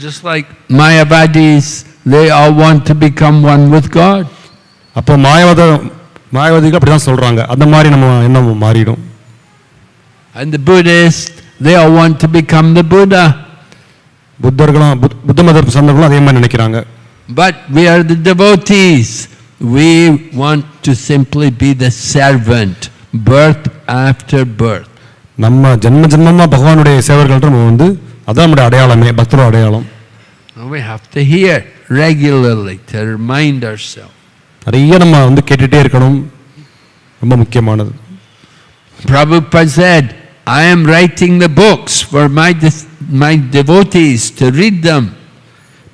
Just like Mayavadis, they all want to become one with God. அப்போ மாயவாதிகள் அப்படிதான் சொல்றாங்க. அந்த மாதிரி நம்ம எண்ணம் மாறிடும். And the Buddhists, they all want to become the Buddha. புத்தர்களும் புத்த மத சார்ந்தவர்களும் அதே மாதிரி நினைக்கிறாங்க. But we are the devotees. We want to simply be the servant, birth after birth. நம்ம ஜென்மமா பகவானுடைய சேவகர்கள் நம்ம வந்து அதான் நம்முடைய அடையாளமே பக்தரோட அடையாளம். We have to hear regularly to remind ourselves. நிறைய நம்ம வந்து கேட்டுட்டே இருக்கணும். ரொம்ப முக்கியமானது. Prabhupada said, I am writing the books for my devotees to read them.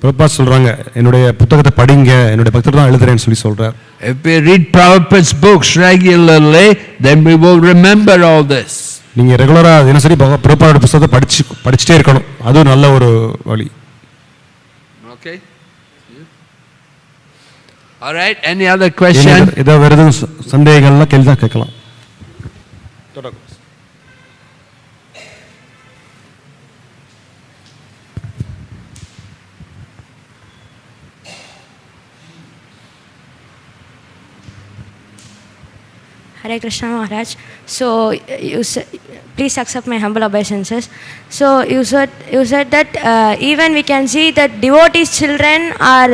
Prabha சொல்றாங்க, என்னுடைய புத்தகத்தை படிங்க, என்னுடைய பக்தர் தான் எழுதுறேன்னு சொல்றார். If we read Prabhupada's books regularly, then we will remember all this. நீங்க ரெகுலரா தினசரி பிரபாவோட புத்தகத்தை படிச்சுட்டே இருக்கணும். அது நல்ல ஒரு வழி. Okay. All right, any other question? ஏதாவது வேற எதுவும் சந்தேகங்கள்லாம் கேள்வி கேட்கலாம். Hare Krishna Maharaj. So you said, please accept my humble obeisances. So you said that even we can see that devotees' children are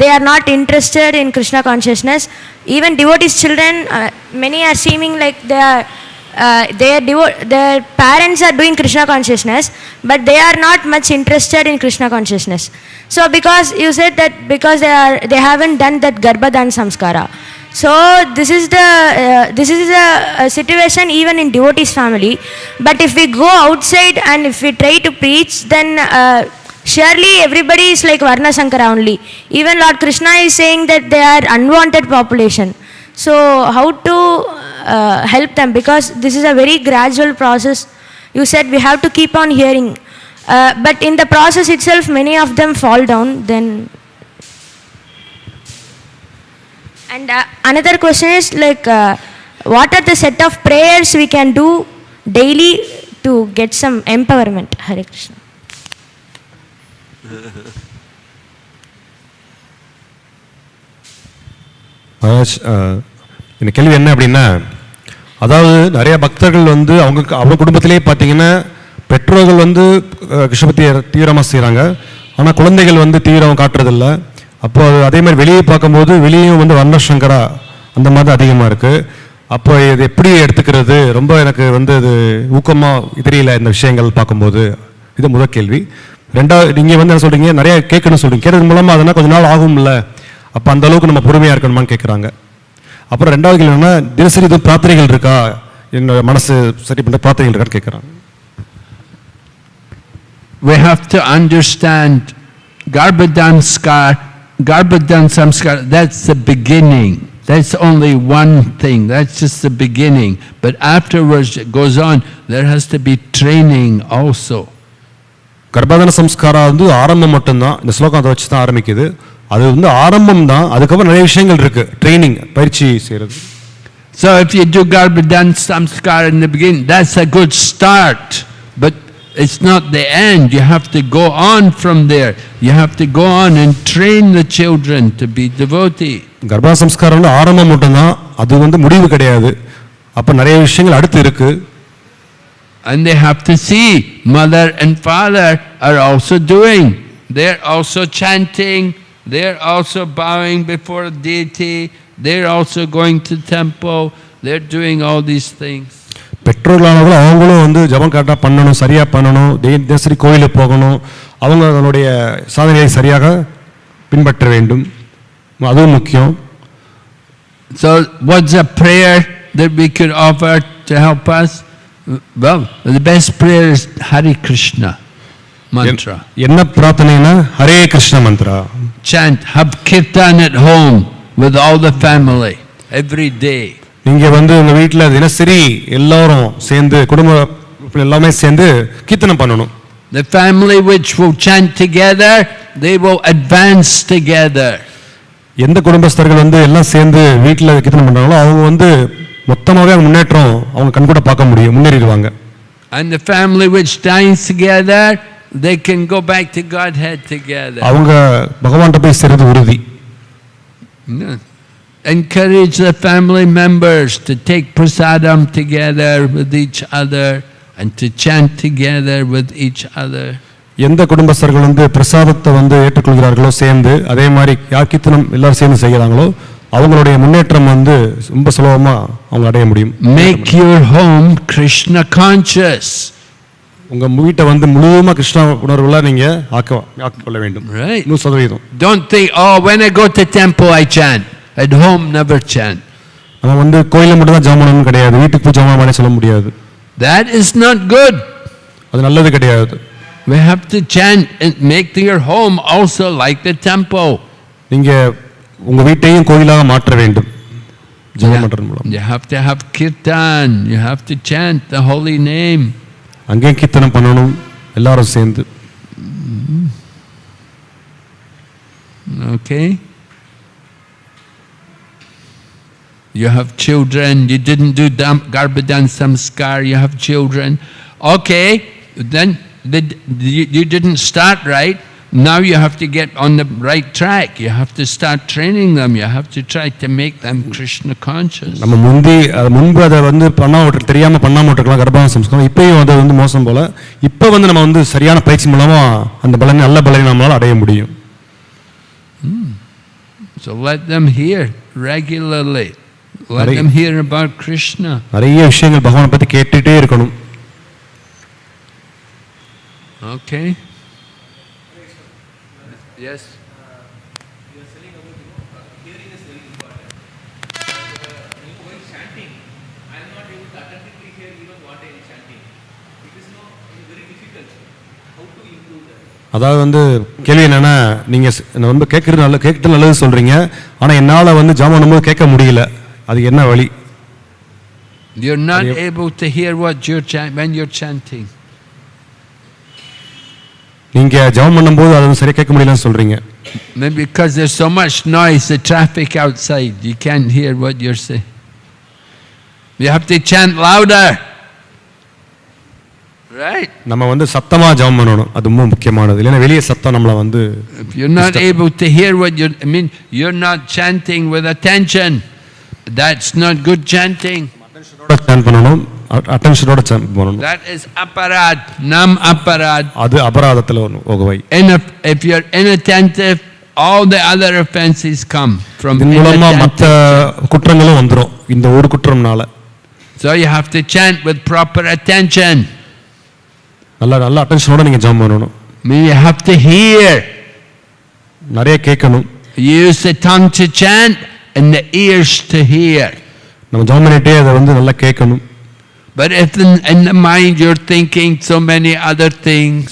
they are not interested in Krishna consciousness. Even devotees' children, many are seeming like their parents are doing Krishna consciousness, but they are not much interested in Krishna consciousness. So because you said that because they haven't done that Garbhadan samskara. So this is the situation even in devotees family. But if we go outside and if we try to preach, then surely everybody is like Varna Sankara only. Even Lord Krishna is saying that they are unwanted population. So how to help them? Because this is a very gradual process. You said we have to keep on hearing, but in the process itself many of them fall down. Then and another question is like what are the set of prayers we can do daily to get some empowerment? Hare Krishna. Maharaj, இந்த கேள்வி என்ன அப்படின்னா, அதாவது நிறைய பக்தர்கள் வந்து அவங்க குடும்பத்திலே பார்த்தீங்கன்னா பெற்றோர்கள் வந்து கிருஷ்ணபக்தியை தீவிரமாக செய்கிறாங்க, ஆனால் குழந்தைகள் வந்து தீவிரம் காட்டுறதில்ல. அப்போ அதே மாதிரி வெளியே பார்க்கும்போது வெளியும் வந்து வர்ணசங்கரா அந்த மாதிரி அதிகமாக இருக்குது. அப்போ இது எப்படி எடுத்துக்கிறது? ரொம்ப எனக்கு வந்து இது ஊக்கமாக தெரியல இந்த விஷயங்கள் பார்க்கும்போது. இது முதல் கேள்வி. ரெண்டாவது, நீங்கள் வந்து என்ன சொல்கிறீங்க, நிறைய கேட்கணும்னு சொல்கிறீங்க, கேட்கறது மூலமாக அதனால் கொஞ்ச நாள் ஆகும்ல, அப்போ அந்த அளவுக்கு நம்ம பொறுமையாக இருக்கணுமான்னு கேட்குறாங்க. அப்புறம் ரெண்டாவது கேள்வி என்னன்னா, தினசரி எதுவும் பிரார்த்தனைகள் இருக்கா, என்னோட மனசு சரி பண்ணுற பிரார்த்தனைகள் இருக்கான்னு கேட்குறாங்க. We have to understand Garbhadan Samskar, that's the beginning. That's only one thing, that's just the beginning. But afterwards it goes on, there has to be training also. கர்ப்பதான சம்ஸ்காரம் வந்து ஆரம்பம் மட்டும்தான், இந்த ஸ்லோகம் அதை வச்சு தான் ஆரம்பிக்குது. அது வந்து ஆரம்பம் தான், அதுக்கப்புறம் நிறைய விஷயங்கள் இருக்கு, ட்ரைனிங், பயிற்சி செய்யறது. So if you do Garbhadan Samskar in the beginning, that's a good start. But it's not the end. You have to go on from there. You have to go on and train the children to be devotee. கர்ப்ப சம்ஸ்காரம் வந்து ஆரம்பம் மட்டும்தான், அது வந்து முடிவு கிடையாது. அப்ப நிறைய விஷயங்கள் அடுத்து இருக்கு. And they have to see mother and father are also doing. They're also chanting. They're also bowing before a deity. They're also going to temple. They're doing all these things. பெற்றோர்களானவர்கள் அவங்களும் வந்து ஜபம் கரெக்டாக பண்ணணும், சரியாக பண்ணணும், தினசரி கோயிலுக்கு போகணும், அவங்க அதனுடைய சாதனையை சரியாக பின்பற்ற வேண்டும், அதுவும் முக்கியம். So what's a prayer that we could offer to help us? Well, the best prayer is Hare Krishna mantra. என்ன பிரார்த்தனைனா Hare Krishna Mantra. Chant, have kirtan at home with all the family every day. நீங்க வந்து உங்க வீட்டுல தினசரி எல்லாரும் சேர்ந்து குடும்ப எல்லாமே சேர்ந்து கீர்த்தனம் பண்ணணும். The family which will chant together, they will advance together. எந்த குடும்பஸ்தர்கள் வந்து எல்லாம் சேர்ந்து வீட்டுல கீர்த்தனம் பண்றாங்களோ அவங்க வந்து மொத்தமாவே முன்னேற்றம் அவங்க கண்கூட பார்க்க முடியும், முன்னேறிடுவாங்க. And the family which dines together, they can go back to Godhead together. அவங்க பகவான்கிட்ட போய் சேர்றது உறுதி. Encourage the family members to take prasadam together with each other and to chant together with each other. எந்த குடும்பஸ்தர்கள் வந்து பிரசாதத்தை வந்து ஏற்றுக்கொள்கிறார்களோ சேர்ந்து, அதே மாதிரி யார் கீர்த்தனம் எல்லாரும் சேர்ந்து செய்கிறாங்களோ அவங்களுடைய முன்னேற்றம் வந்து ரொம்ப சுலபமா அவங்க அடைய முடியும். Make your home Krishna conscious. உங்க வீட்டை வந்து முழுவதுமா கிருஷ்ண உணர்வுல நீங்க ஆக்கிக்கொள்ள வேண்டும். Right. 100%. Don't think, oh, when I go to temple I chant. At home never chant. நம்ம வந்து கோயில்ல மட்டும் தான் ஜெபம் பண்ணணும் கிடையாது, வீட்டுக்கு போய் ஜெபம் பண்ண சொல்ல முடியாது. That is not good. அது நல்லது கிடையாது. We have to chant and make your home also like the temple. நீங்க உங்க வீட்டையும் கோயிலாக மாற்ற வேண்டும் ஜெபம் பண்றது மூலம். You have to have kirtan. You have to chant the holy name. அங்கேயும் கீர்த்தனம் பண்ணணும் எல்லாரும் சேர்ந்து. Okay. You have children. You didn't do Garbhadan Samskar. You have children. Okay. Then you didn't start right. Now you have to get on the right track. You have to start training them. You have to try to make them Krishna conscious. நம்ம முன்பு அதை தெரியாம பண்ணாம விட்டுருக்கலாம் கர்ப்பான சம்ஸ்காரம். இப்பயும் அதை மோசம் போல. இப்போ நம்ம சரியான பயிற்சி மூலமா அந்த பலனை நல்ல பலனை நம்மளால அடைய முடியும். So let them hear regularly. Let them hear about Krishna. நிறைய விஷயங்கள் பகவானை பத்தி கேட்டுட்டே இருக்கணும். Okay. Yes. You are telling about hearing is very important. While chanting, I am not able to attentively hear even what I am chanting. It is very difficult. How to improve that? அதாவது கேள்வி என்னன்னா நீங்க கேட்கறது நல்லது சொல்றீங்க, ஆனா என்னால jam பண்ணும்போது கேட்க முடியல, அது என்ன வழி? You're not able to hear what when you're chanting. நீங்க ஜெபம் பண்ணும்போது அது சரியா கேட்க முடியலன்னு சொல்றீங்க. Maybe because there's so much noise, the traffic outside, you can't hear what you're saying. You have to chant louder. Right? நம்ம சத்தமா ஜெபம் பண்ணணும், அது ரொம்ப முக்கியமானது. இல்லனா வெளிய சத்தம் நம்மள If you're not able to hear what you're not chanting with attention, that's not good chanting. chant பண்ணணும், attention-ஓட chant பண்ணணும். That is aparad, nam aparad. அது அபராதத்துல போகவை. If you're inattentive, all the other offenses come from மூலமா மத்த குற்றங்களும் வந்துரும் இந்த ஒரு குற்றம்னால. So you have to chant with proper attention. நல்ல attention-ஓட நீங்க ஜெபம் பண்ணணும். You have to hear. நிறைய கேட்கணும். Use the tongue to chant and the ears to hear. நம்ம ஜெபம் பண்ணிட்டே அதை நல்லா கேட்கணும். But if in the mind you're thinking so many other things,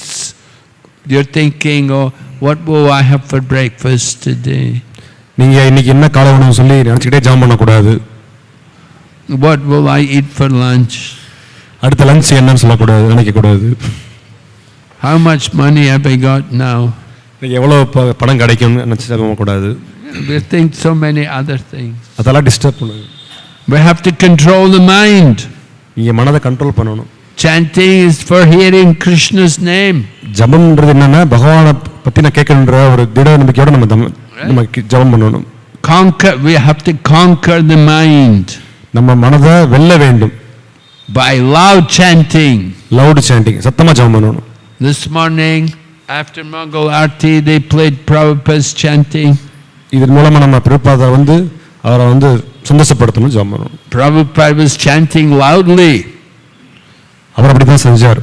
you're thinking, oh, what will I have for breakfast today? நீங்க இன்னைக்கு என்ன காலை உணவு சொல்லி நினைச்சிட்டே ஜெபம் பண்ண கூடாது. What will I eat for lunch? அடுத்த லஞ்ச் என்னன்னு சொல்ல கூடாது, நினைக்க கூடாது. How much money have I got now? எவ்வளவு பணம் கிடைக்கும்னு நினைச்சு ஜெபம் கூடாது. We think so many other things. அதெல்லாம் டிஸ்டர்ப் பண்ணுது. We have to control the mind. நீங்க மனதை கண்ட்ரோல் பண்ணணும். Chanting is for hearing Krishna's name. ஜபம்ன்றது என்னன்னா பகவானை பத்தி நான் கேட்கணும்ன்ற ஒரு திட நம்பிக்கையோட நம்ம ஜபம் பண்ணணும். We have to conquer the mind. நம்ம மனதை வெல்ல வேண்டும். By loud chanting. Loud chanting, சத்தமா ஜபம் பண்ணணும். This morning after Mangal Aarti they played Prabhupada's chanting. இதன் மூலமா நம்ம பிரபுபாதா அவரை சந்தோஷப்படுத்தணும் ஜெபம் பண்ணணும். Prabhupada was chanting loudly. அவர் அப்படிதான் செஞ்சார்,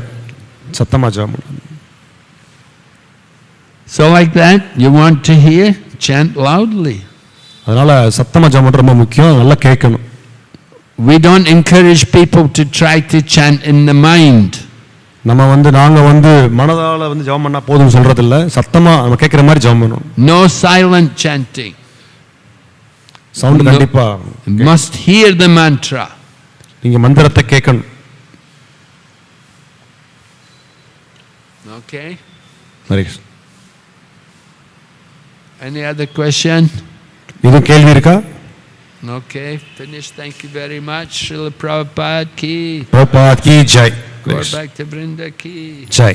சத்தமா ஜெபம் பண்ணார். So like that, you want to hear, chant loudly. அதனால சத்தமா ஜெபம் பண்றது ரொம்ப முக்கியம், நல்லா கேட்கணும். We don't encourage people to try to chant in the mind. நம்ம நாங்க மனதால ஜெபம் பண்ணா போதும் சொல்றது இல்ல, சத்தமா நம்ம கேட்கிற மாதிரி ஜெபம் பண்ணணும். No silent chanting. சவுண்ட் கண்டிப்பா must hear the mantra. நீங்க மந்திரத்தை கேட்கணும். Okay. சரி. Any other question? இது கேள்வி இருக்கா? Okay, finish. Thank you very much. Srila Prabhupada ki. Prabhupada ki jai. Go back to Vrinda ki. Jai.